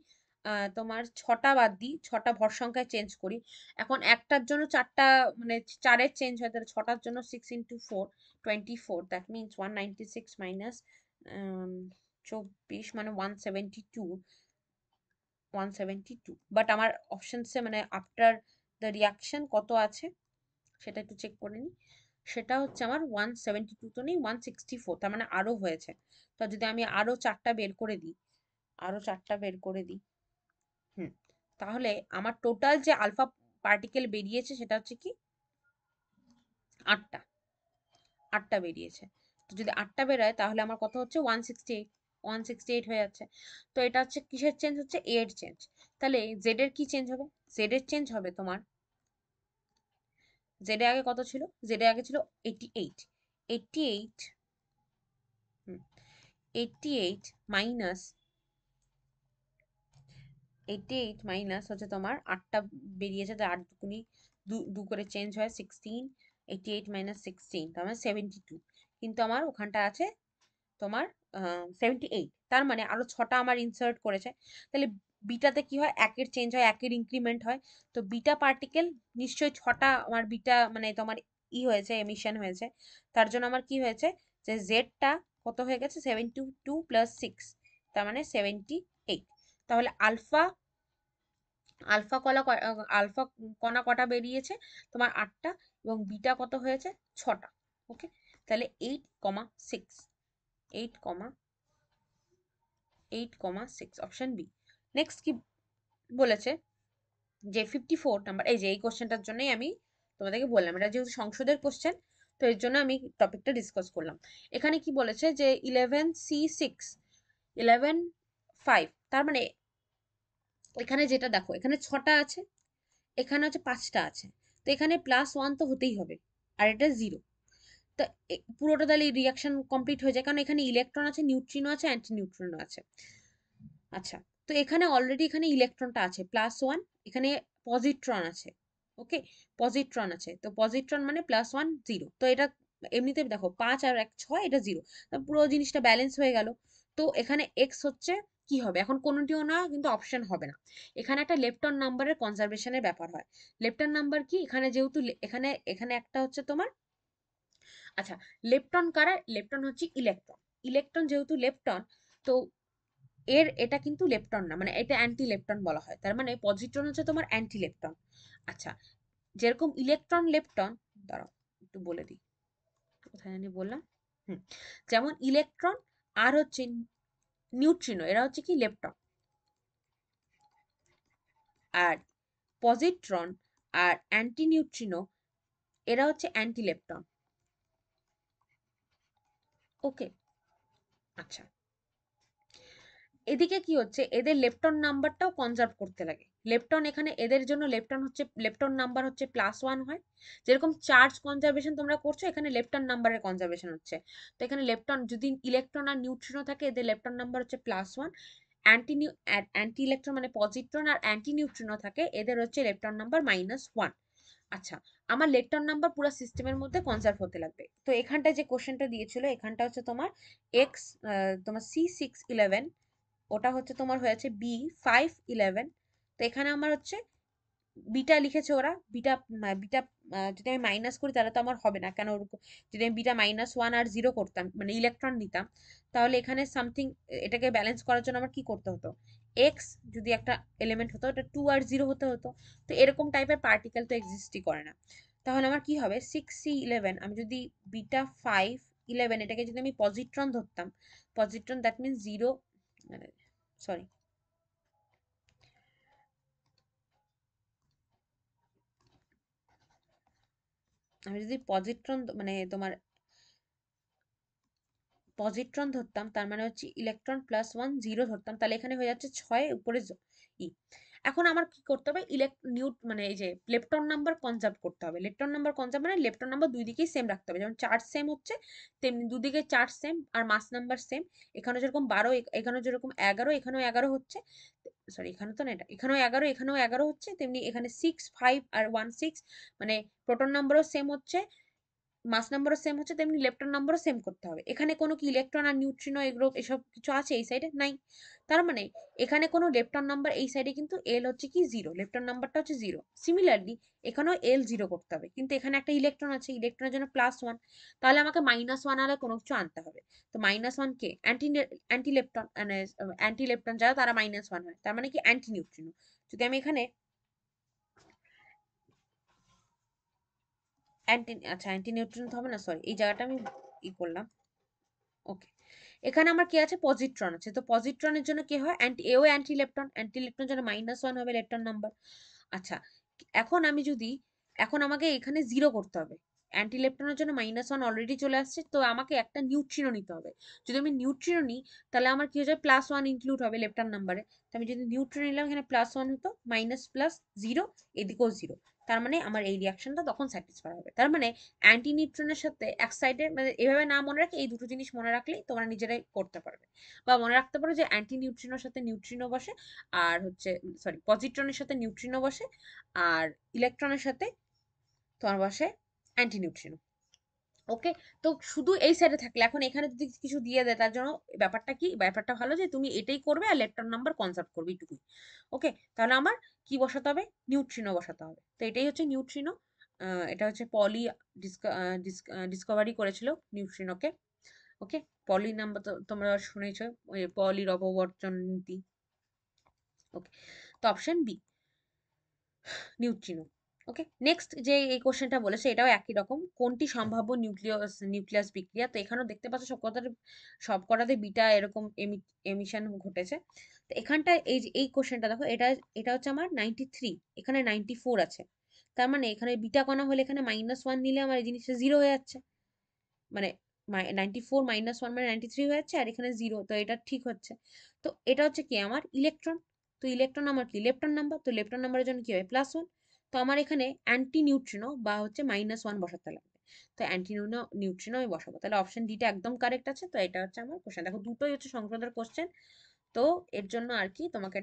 তোমার 6টা বাদ দিই, 6টা ভর সংখ্যায় চেঞ্জ করি। এখন একটার জন্য 4টা, মানে 4-এর চেঞ্জ হয়, তাহলে 6টার জন্য 6 into 4 24, দ্যাট মিনস 196 মাইনাস 24 মানে 172। বাট আমার অপশনসে মানে আফটার দ্য রিয়াকশন কত আছে সেটা একটু চেক করে নিই। সেটা হচ্ছে আমার 172 তো নেই, 164, তার মানে আরো হয়েছে। তো যদি আমি আরো 4টা বের করে দিই, আরো 4টা বের করে দিই, হুম, তাহলে আমার টোটাল যে আলফা পার্টিকেল বেরিয়েছে সেটা হচ্ছে কি 8টা, 8টা বেরিয়েছে। তো যদি 8টা বেরোয় তাহলে আমার কত হচ্ছে 168 হয়ে যাচ্ছে। তো এটা হচ্ছে কিসের চেঞ্জ হচ্ছে, এ এর চেঞ্জ। তাহলে জেড এর কি চেঞ্জ হবে, জেড এর চেঞ্জ হবে তোমার, জেড এ আগে কত ছিল, জেড এ আগে ছিল 88, 88, 88 মাইনাস 88 মাইনাস হচ্ছে তোমার 8টা বেরিয়েছে, তো 8 দুগুনি দু করে চেঞ্জ হয় 16, 88 মাইনাস 16 তার মানে 72, কিন্তু আমার ওখানটা আছে তোমার 78, তার মানে আরো 6টা আমার ইনসার্ট করেছে। তাহলে বিটাতে কি হয়, একের চেঞ্জ হয়, একের ইনক্রিমেন্ট হয়। তো বিটা পার্টিকেল নিশ্চয়ই 6টা আমার বিটা মানে তোমার হয়েছে, এমিশন হয়েছে। তার জন্য আমার কি হয়েছে, যে জেডটা কত হয়ে গেছে 72 প্লাস 6, তার মানে 78। তাহলে আলফা আলফা কলা আলফা কণা কটা বেরিয়েছে তোমার 8টা, এবং বিটা কত হয়েছে 6টা। ওকে, তাহলে 8,6, 8,6 অপশন বি। নেক্সট কি বলেছে, যে 54 নাম্বার, এই যে এই কোশ্চেনটার জন্যই আমি তোমাদেরকে বললাম, এটা যেহেতু সংসদের কোশ্চেন, তো এর জন্য আমি টপিকটা ডিসকাস করলাম। এখানে কি বলেছে যে 11C6 11 5, তার মানে এখানে যেটা দেখো, এখানে 6টা আছে, এখানে হচ্ছে 5টা আছে, তো এখানে +1 তো হতেই হবে, আর এটা 0। তো পুরোটা তাহলে রিয়াকশন কমপ্লিট হয়ে যায়, কারণ এখানে ইলেকট্রন আছে, নিউট্রিনো আছে, অ্যান্টি নিউট্রিনো আছে। আচ্ছা, তো এখানে অলরেডি এখানে ইলেকট্রনটা আছে +1, এখানে পজিট্রন আছে। ওকে, পজিট্রন আছে, তো পজিট্রন মানে +1 0, তো এটা এমনিতে দেখো 5 আর 1 6, এটা 0, পুরো জিনিসটা ব্যালেন্স হয়ে গেল। তো এখানে এক্স হচ্ছে কি হবে, এখন কোনোটিও না কিন্তু অপশন হবে না। এখানে একটা লেপ্টন নাম্বারের কনজারভেশনের ব্যাপার হয়। লেপ্টন নাম্বার কি, এখানে যেহেতু এখানে এখানে একটা হচ্ছে তোমার, আচ্ছা, লেপ্টন কারা, লেপ্টন হচ্ছে ইলেকট্রন, ইলেকট্রন যেহেতু লেপ্টন, তো এটা কিন্তু লেপ্টন না, মানে এটা অ্যান্টি লেপ্টন বলা হয়, তার মানে পজিট্রন হচ্ছে তোমার অ্যান্টি লেপ্টন। আচ্ছা, যেরকম ইলেকট্রন লেপ্টন, দাঁড়াও একটু বলে দিই, কোথায় জানি বললাম, হুম, যেমন ইলেকট্রন আর হচ্ছে নিউট্রিনো, এরা হচ্ছে কি লেপ্টন, আর পজিট্রন আর অ্যান্টি নিউট্রিনো এরা হচ্ছে অ্যান্টি লেপ্টন। ওকে, আচ্ছা, এদিকে কি হচ্ছে, এদের লেপ্টন নাম্বারটাও কনজার্ভ করতে লাগে। লেপ্টন এখানে এদের জন্য লেপ্টন হচ্ছে, লেপ্টন নাম্বার হচ্ছে +1 হয়। যেরকম চার্জ কনজারভেশন তোমরা করছো, এখানে লেপ্টন নাম্বারের কনজারভেশন হচ্ছে। তো এখানে লেপ্টন যদি ইলেকট্রন আর নিউট্রিনো থাকে, এদের লেপ্টন নাম্বার হচ্ছে +1। অ্যান্টি ইলেকট্রন মানে পজিট্রন আর অ্যান্টি নিউট্রিনো থাকে, এদের হচ্ছে লেপ্টন নাম্বার -1। আচ্ছা, আমার লেপ্টন নাম্বার পুরো সিস্টেমের মধ্যে কনজার্ভ হতে লাগবে। তো এখানটায় যে কোশ্চেনটা দিয়েছিল, এখানটা হচ্ছে তোমার এক্স, তোমার C611, ওটা হচ্ছে তোমার হয়েছে B511। তো এখানে আমার হচ্ছে বিটা লিখেছে ওরা, বিটা বিটা যদি আমি মাইনাস করি তাহলে তো আমার হবে না, কেন ওরকম, যদি আমি বিটা -1 আর 0 করতাম মানে ইলেকট্রন নিতাম, তাহলে এখানে সামথিং, এটাকে ব্যালেন্স করার জন্য আমার কি করতে হতো, এক্স যদি একটা এলিমেন্ট হতো, এটা 2 আর 0 হতে হতো। তো এরকম টাইপের পার্টিকেল তো এক্সিস্টই করে না। তাহলে আমার কি হবে, 6C11, আমি যদি বিটা 511 এটাকে যদি আমি পজিট্রন ধরতাম, পজিট্রন দ্যাট মিনস 0, সরি, আমি যদি পজিট্রন মানে তোমার পজিট্রন ধরতাম, তার মানে হচ্ছে ইলেকট্রন প্লাস ওয়ান জিরো ধরতাম, তাহলে এখানে হয়ে যাচ্ছে 6 উপরে ই। এখন আমার কি করতে হবে, মানে এই যে লেপটন নাম্বার কনজার্ভ করতে হবে। লেপটন নাম্বার কনজার্ভ মানে লেপটন নাম্বার দুই দিকেই সেম রাখতে হবে, যেমন চার্জ সেম হচ্ছে তেমনি দুদিকে চার্জ সেম আর মাস নাম্বার সেম। এখানে যেরকম 12, এখানে যেরকম 11, এখানেও 11 হচ্ছে, সরি এখানে তো না, এটা এখানেও 11, এখানেও 11 হচ্ছে, তেমনি এখানে 6 5 আর 1 6, মানে প্রোটন নাম্বারও সেম হচ্ছে, মাস নাম্বারও সেম হচ্ছে, তেমনি লেপটন নাম্বারও সেম করতে হবে। এখানে কোনো কি ইলেকট্রন আর নিউট্রিনো এগুলো এসব কিছু আছে এই সাইডে নাই, তার মানে এখানে কোনো লেপটন নাম্বার এই সাইডে কিন্তু এল হচ্ছে কি জিরো, লেপটন নাম্বারটা হচ্ছে জিরো। সিমিলারলি এখানেও এল জিরো করতে হবে, কিন্তু এখানে একটা ইলেকট্রন আছে, ইলেকট্রনের জন্য প্লাস ওয়ান, তাহলে আমাকে মাইনাস ওয়ান আরে কোনো কিছু আনতে হবে। তো মাইনাস ওয়ান কে অ্যান্টি লেপটন, মানে অ্যান্টি লেপটন যারা তারা মাইনাস ওয়ান হয়, তার মানে কি অ্যান্টি নিউট্রিনো। যদি আমি এখানে আচ্ছা অ্যান্টি নিউট্রিনো হবে না, সরি এই জায়গাটা আমি করলাম। ওকে, এখানে আমার কি আছে, পজিট্রন আছে, তো পজিট্রনের জন্য কি হয়, এও অ্যান্টি লেপটন, অ্যান্টি লেপটনের জন্য মাইনাস ওয়ান হবে লেপটন নাম্বার। আচ্ছা, এখন আমি যদি, এখন আমাকে এখানে জিরো করতে হবে, অ্যান্টি লেপটনের জন্য মাইনাস ওয়ান অলরেডি চলে আসছে, তো আমাকে একটা নিউট্রিনো নিতে হবে। যদি আমি নিউট্রিনো নিই তাহলে আমার কি হয়ে যায়, প্লাস ওয়ান ইনক্লুড হবে লেপটন নাম্বারে। তো আমি যদি নিউট্রিনো নিলাম, এখানে প্লাস ওয়ান হতো, মাইনাস প্লাস জিরো, এদিকেও জিরো, তার মানে আমার এই রিয়াকশনটা তখন স্যাটিসফাই হবে। তার মানে অ্যান্টি নিউট্রনের সাথে এক সাইডে, মানে এভাবে না মনে রাখে, এই দুটো জিনিস মনে রাখলেই তোমরা নিজেরাই করতে পারবে। বা মনে রাখতে পারো যে অ্যান্টি নিউট্রিনোর সাথে নিউট্রিনো বসে, আর হচ্ছে সরি পজিট্রনের সাথে নিউট্রিনো বসে, আর ইলেকট্রনের সাথে তোমার বসে অ্যান্টি নিউট্রিনো। ওকে, তো শুধু এই সাইডে থাকলে, এখন এখানে যদি কিছু দিয়ে দেয় তার জন্য ব্যাপারটা কি, ব্যাপারটা ভালো যে তুমি এটাই করবে আর লেপটন নাম্বার কনসার্ভ করবে এইটুকুই। ওকে, তাহলে আমার কি বসাতে হবে, নিউট্রিনো বসাতে হবে। তো এটাই হচ্ছে নিউট্রিনো। এটা হচ্ছে পলি ডিসকভারি করেছিল নিউট্রিনোকে। ওকে, পলি নাম্বার তো তোমরা শুনেছো, ওই পলির অপবর্জন নীতি। ওকে, তো অপশন বি নিউট্রিনো। ওকে, নেক্সট যে এই কোশ্চেনটা বলেছে এটাও একই রকম, কোনটি সম্ভাব্য নিউক্লিয়াস বিক্রিয়া। তো এখানেও দেখতে পাচ্ছ সব কটাতে বিটা এরকম এমিশন ঘটেছে। তো এখানটা এই যে এই কোশ্চেনটা দেখো, এটা হচ্ছে আমার 93, এখানে 94 আছে, তার মানে এখানে বিটা কণা হলে এখানে মাইনাস ওয়ান নিলে আমার এই জিনিসটা জিরো হয়ে যাচ্ছে, মানে 94 মাইনাস ওয়ান মানে 93 হয়ে যাচ্ছে, আর এখানে জিরো, তো এটা ঠিক হচ্ছে। তো এটা হচ্ছে কি আমার ইলেকট্রন, তো ইলেকট্রন আমার কি লেপটন নাম্বার, তো লেপটন নাম্বারের জন্য কি হবে প্লাস ওয়ান। তো আমার এখানে অ্যান্টি নিউট্রিনো বা হচ্ছে মাইনাস ওয়ান বসাতে লাগবে, তো অ্যান্টি নিউট্রিনো আমি বসাবো, তাহলে অপশন ডিটা একদম কারেক্ট আছে। তো এটা হচ্ছে আমার কোশ্চেন, দেখো দুটোই হচ্ছে সংশোধনের কোশ্চেন, তো এর জন্য আর কি তোমাকে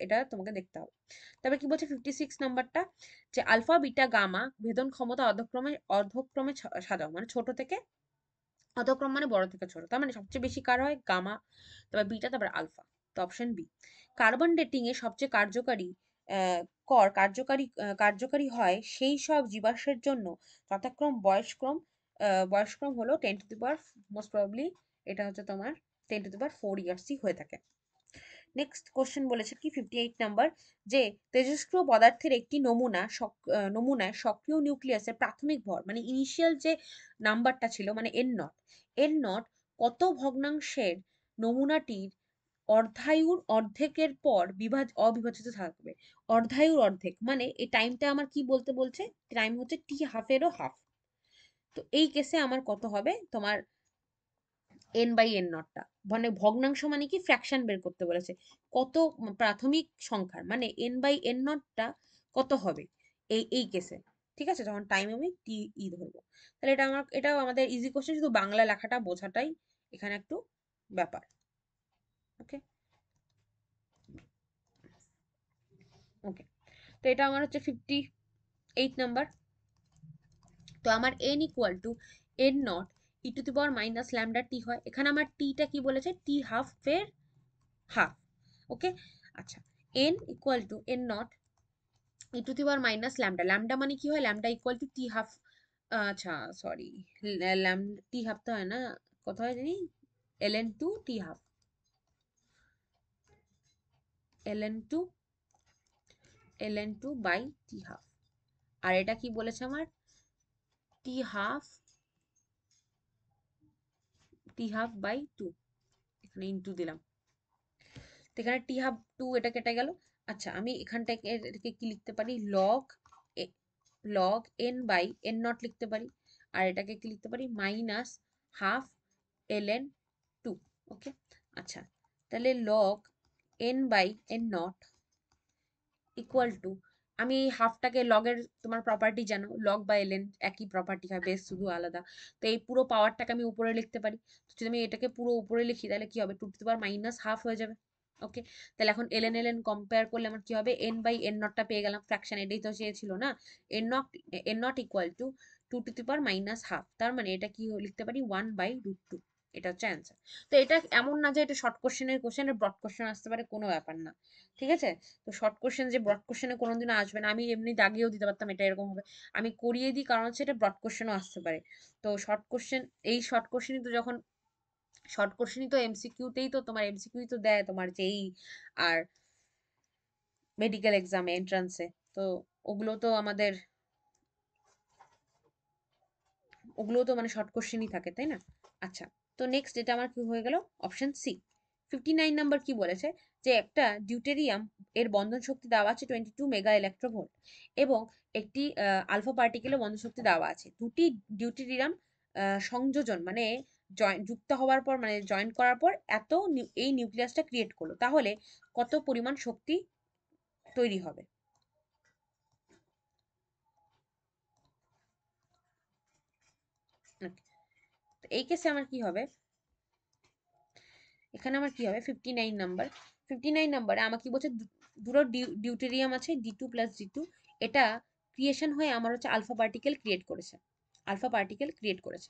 এটা তোমাকে দেখতে হবে। তবে কি বলছে 56 নাম্বারটা, যে আলফা বিটা গামা ভেদন ক্ষমতা অর্ধক্রমে সাজাও, মানে ছোট থেকে অধক্রম মানে বড় থেকে ছোট, তার মানে সবচেয়ে বেশি কার হয় গামা, তারপর বিটা, তারপর আলফা। তো অপশন বি। কার্বন ডেটিং এ সবচেয়ে কার্যকারী কার্যকারী হয় সেই সব জীবাশ্মের জন্য যথাক্রম বয়সক্রম হলো 10 two the power, most probably এটা হচ্ছে তোমার 10 টু দি পাওয়ার 4 ইয়ার্সই হয়ে থাকে। নেক্সট কোশ্চেন বলেছে কি 58 নাম্বার, যে তেজস্ক্রিয় পদার্থের একটি নমুনায় সক্রিয় নিউক্লিয়াসের প্রাথমিক ভর, মানে ইনিশিয়াল যে নাম্বারটা ছিল, মানে এন নট কত ভগ্নাংশের নমুনাটির অর্ধায়ুর অর্ধেকের পর অবিভাজিত থাকবে। অর্ধায়ুর অর্ধেক মানে এই টাইমটা আমার কি বলতে বলছে, টাইম হচ্ছে টি হাফেরও হাফ। তো এই কেসে আমার কত হবে, তোমার এন বাই এন নটটা, মানে ভগ্নাংশ মানে কি ফ্র্যাকশন বের করতে বলেছে, কত প্রাথমিক সংখ্যার, মানে এন বাই এন নটটা কত হবে এই কেসে। ঠিক আছে, যখন টাইম আমি টি ধরবো, তাহলে এটাও আমাদের ইজি কোশ্চেন, শুধু বাংলা লেখাটা বোঝাটাই এখানে একটু ব্যাপার। ওকে, ওকে, তো এটা আমার হচ্ছে 58 নাম্বার। তো আমার n equal to N not e⁻⁻λt হয়, এখানে আমার টিটা কি বলেছে, টি হাফ এর হাফ। ওকে, আচ্ছা, n equal to N not e⁻⁻λ, lambda মানে কি হয়, ল্যামডা ইকুয়াল টু টি হাফ, আচ্ছা সরি, টি হাফ তো হয় না, কত হয় জানি, ln2 বাই টি হাফ, আর এটা কি বলেছে আমার টি হাফ বাই টু, এখানে ইনটু দিলাম। তো এখানে টি হাফ টু এটা কেটে গেল। আচ্ছা আমি এখানটাকে এটাকে কি লিখতে পারি, log log N by N not লিখতে পারি। আর এটাকে কি লিখতে পারি, minus half L N two. Okay, আচ্ছা তাহলে log N by N not equal to, আমি এই হাফটাকে লগের তোমার প্রপার্টি জানো, লগ বা এলএন একই প্রপার্টি হয়, বেশ শুধু আলাদা। তো এই পুরো পাওয়ারটাকে আমি উপরে লিখতে পারি। তো যদি আমি এটাকে পুরো উপরে লিখি তাহলে কি হবে, two to the power minus half হয়ে যাবে। ওকে, তাহলে এখন এলএন এলএন কম্পেয়ার করলে আমার কি হবে, এন বাই এন নটটা পেয়ে গেলাম, ফ্র্যাকশন এটাই তো চেয়েছিল না। N not equal to two to the power minus half, তার মানে এটা কি লিখতে পারি, 1/√2। এটা হচ্ছে অ্যান্সার। তো এটা এমন না যে এটা শর্ট কোশ্চেনের ব্রড কোশ্চেন আসতে পারে, কোনো ব্যাপার না। ঠিক আছে, তো শর্ট কোশ্চেন যে ব্রড কোশ্চেনে কোনোদিনও আসবে না, আমি এমনি দাগিয়েও দিতে পারতাম এটা এরকম হবে, আমি করিয়ে দিই কারণ হচ্ছে এটা ব্রড কোশ্চেনও আসতে পারে। তো শর্ট কোশ্চেন, এই শর্ট কোশ্চেনই তো যখন শর্ট কোশ্চেনই তো এমসিকিউতেই তো তোমার এমসিকিউই তো দেয় তোমার যেই আর মেডিকেল এক্সামে এন্ট্রান্সে। তো ওগুলো তো আমাদের ওগুলো তো মানে শর্ট কোশ্চেনই থাকে, তাই না? আচ্ছা, তো নেক্সট এটা আমার কি হয়ে গেল, অপশন সি। 59 নাম্বার কি বলেছে, যে একটা ডিউটেরিয়াম এর বন্ধন শক্তি দেওয়া আছে 22 মেগা ইলেকট্রোভোল্ট এবং একটি আলফা পার্টিকেলের বন্ধন শক্তি দেওয়া আছে। দুটি ডিউটেরিয়াম সংযোজন মানে যুক্ত হওয়ার পর মানে জয়েন করার পর এই নিউক্লিয়াসটা ক্রিয়েট করলো, তাহলে কত পরিমাণ শক্তি তৈরি হবে? Okay, তো এই কেসে আমার কি হবে, এখানে আমার কি হবে 59 নাম্বার। 59 নাম্বারে আমাকে কি বলছে, দুটো ডিউটেরিয়াম আছে D2 + D2, এটা ক্রিয়েশন হয়ে আমার হচ্ছে আলফা পার্টিকেল ক্রিয়েট করেছে।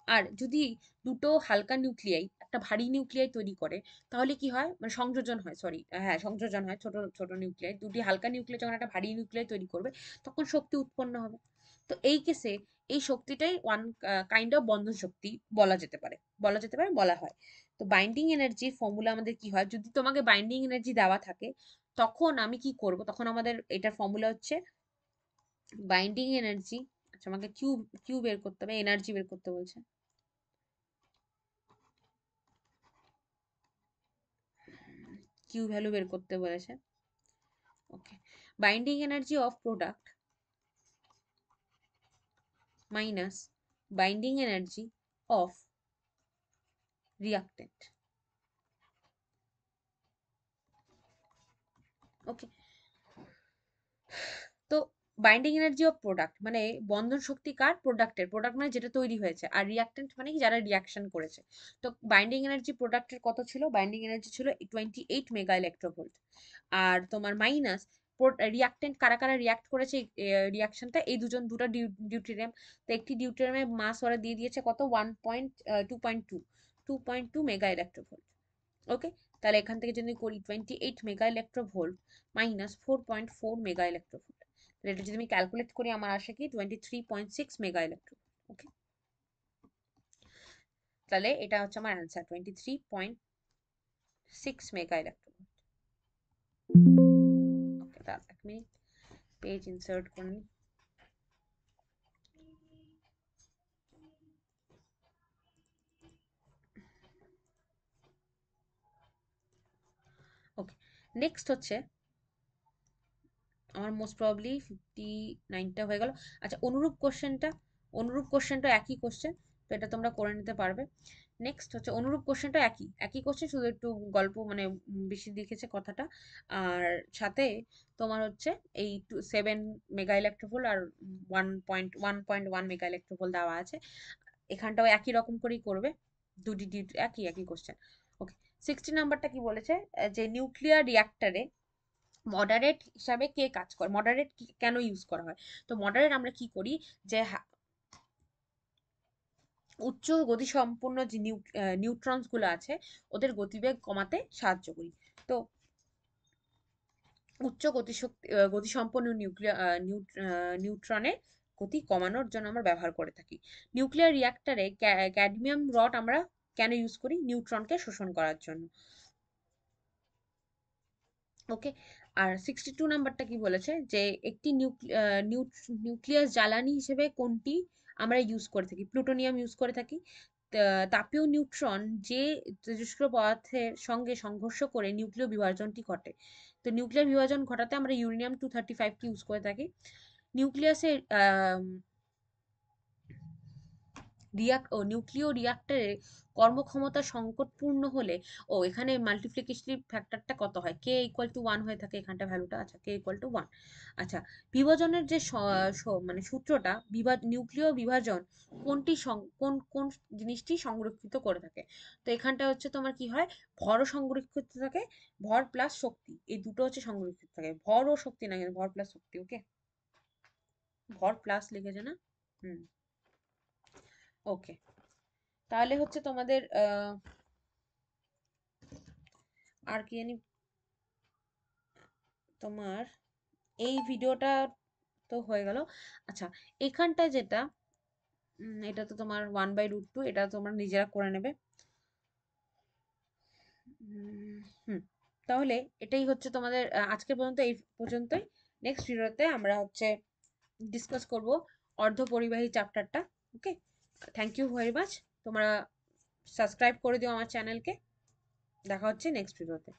আর যদি দুটো হালকা নিউক্লিয়াই একটা ভারী নিউক্লিয়াই তৈরি করে, তাহলে কি হয়, মানে সংযোজন হয়, সরি হ্যাঁ সংযোজন হয়, ছোট ছোট নিউক্লিয়াই, দুটি হালকা নিউক্লিয়াই যখন একটা ভারী নিউক্লিয়াই তৈরি করবে তখন শক্তি উৎপন্ন হবে। তো এই কেসে এই শক্তিটাই ওয়ান কাইন্ড অফ বন্ধন শক্তি বলা যেতে পারে বলা হয়। তো বাইন্ডিং এনার্জির ফর্মুলা আমাদের কি হয়, যদি তোমাকে বাইন্ডিং এনার্জি দেওয়া থাকে তখন আমি কি করব, তখন আমাদের এটার ফর্মুলা হচ্ছে বাইন্ডিং এনার্জি। আচ্ছা আমাকে কিউ কিউ বের করতে হবে, এনার্জি বের করতে বলছে, কিউ ভ্যালু বের করতে বলেছে। Okay, binding energy of product minus binding energy of reactant. Okay, তো বাইন্ডিং এনার্জি অফ প্রোডাক্ট মানে বন্ধন শক্তি কার, প্রোডাক্ট মানে যেটা তৈরি হয়েছে, আর রিয়াক্টেন্ট মানে কি যারা রিয়াকশন করেছে। তো বাইন্ডিং এনার্জি প্রোডাক্টের কত ছিল, বাইন্ডিং এনার্জি ছিল 28 মেগা ইলেকট্রোভোল্ট। আর তোমার মাইনাস রিয়াক্টেন্ট, কারা কারা রিয়াক্ট করেছে রিয়াকশনটা, এই দুটো ডিউটেরিয়াম। তো একটি ডিউটেরিয়ামের মাস ওরা দিয়ে দিয়েছে কত, 2.2 ওকে, তাহলে এখান থেকে যদি করি 28 mega electronvolt minus 4.4 mega electronvolt, তাহলে এটা যদি আমি ক্যালকুলেট করি আমার আসে কি 23.6 মেগা ইলেকট্রোভোল্ট। ওকে, তাহলে এটা হচ্ছে আমার অ্যান্সার 23.6 মেগা ইলেকট্রোভোল্ট। ওকে, তাহলে 1 মিনিট পেজ ইনসার্ট করে নিই। ওকে, নেক্সট হচ্ছে আমার মোস্ট প্রবাবলি 59টা হয়ে গেল। আচ্ছা, অনুরূপ কোশ্চেনটা একই কোশ্চেন, তো এটা তোমরা করে নিতে পারবে। নেক্সট হচ্ছে অনুরূপ কোশ্চেনটা একই একই কোশ্চেন, শুধু একটু গল্প মানে বেশি লিখেছে কথাটা। আর সাথে তোমার হচ্ছে এই 7 মেগা ইলেকট্রোভোল্ট আর 1.1 দেওয়া আছে। এখানটাও একই রকম করেই করবে, দুটি একই একই কোশ্চেন। ওকে, 60 নাম্বারটা কি বলেছে, যে নিউক্লিয়ার রিয়াক্টরে মডারেট হিসাবে কে কাজ করে, মডারেট কেন ইউজ করা হয়। তো মডারেট আমরা কি করি, যে উচ্চ গতিসম্পন্ন যে নিউট্রনস গুলো আছে ওদের গতিবেগ কমাতে সাহায্য করি। তো উচ্চ গতিসম্পন্ন নিউট্রনের গতি কমানোর জন্য আমরা ব্যবহার করে থাকি। নিউক্লিয়ার রিয়াক্টরে ক্যাডমিয়াম রড আমরা কেন ইউজ করি, নিউট্রনকে শোষণ করার জন্য। ওকে, আর 62 নাম্বারটা কি বলেছে, যে একটি নিউক্লিয়াস জ্বালানি হিসেবে কোনটি আমরা ইউজ করে থাকি, প্লুটোনিয়াম ইউজ করে থাকি। তাপীয় নিউট্রন যে তেজস্ক্রিয় পদার্থের সঙ্গে সংঘর্ষ করে নিউক্লিয় বিভাজনটি ঘটে। তো নিউক্লিয়ার বিভাজন ঘটাতে আমরা ইউরেনিয়াম 235 কে ইউজ করে থাকি। নিউক্লিয়াসের নিউক্লিয় রিয়াক্টরে কর্মক্ষমতা সংকটপূর্ণ হলে এখানে মাল্টিপ্লিকেশন ফ্যাক্টরটা কত হয়, কে ইকুয়াল টু 1 হয়ে থাকে এখানটা ভ্যালুটা। আচ্ছা, কে ইকুয়াল টু 1। আচ্ছা, বিভাজনের যে মানে সূত্রটা, নিউক্লিয় বিভাজন কোনটি কোন কোন জিনিসটি সংরক্ষিত করে থাকে। তো এখানটা হচ্ছে তোমার কি হয়, ভরও সংরক্ষিত থাকে, ভর প্লাস শক্তি, এই দুটো হচ্ছে সংরক্ষিত থাকে। ভর ও শক্তি না, কিন্তু ভর প্লাস শক্তি। ওকে, ভর প্লাস লিখেছে না? হুম, ওকে। তাহলে হচ্ছে তোমাদের আর কি জানি, তোমার এই ভিডিওটা তো হয়ে গেল। আচ্ছা, এখানটা যেটা এটা তো তোমার 1/√2, এটা তোমরা নিজেরা করে নেবে। হুম, তাহলে এটাই হচ্ছে তোমাদের আজকে পর্যন্ত, এই পর্যন্তই। নেক্সট ভিডিওতে আমরা হচ্ছে ডিসকাস করব অর্ধপরিবাহী চ্যাপ্টারটা। ওকে, থ্যাংক ইউ ভেরি মাচ। তোমরা সাবস্ক্রাইব করে দিও আমার চ্যানেলকে। দেখা হচ্ছে নেক্সট ভিডিওতে।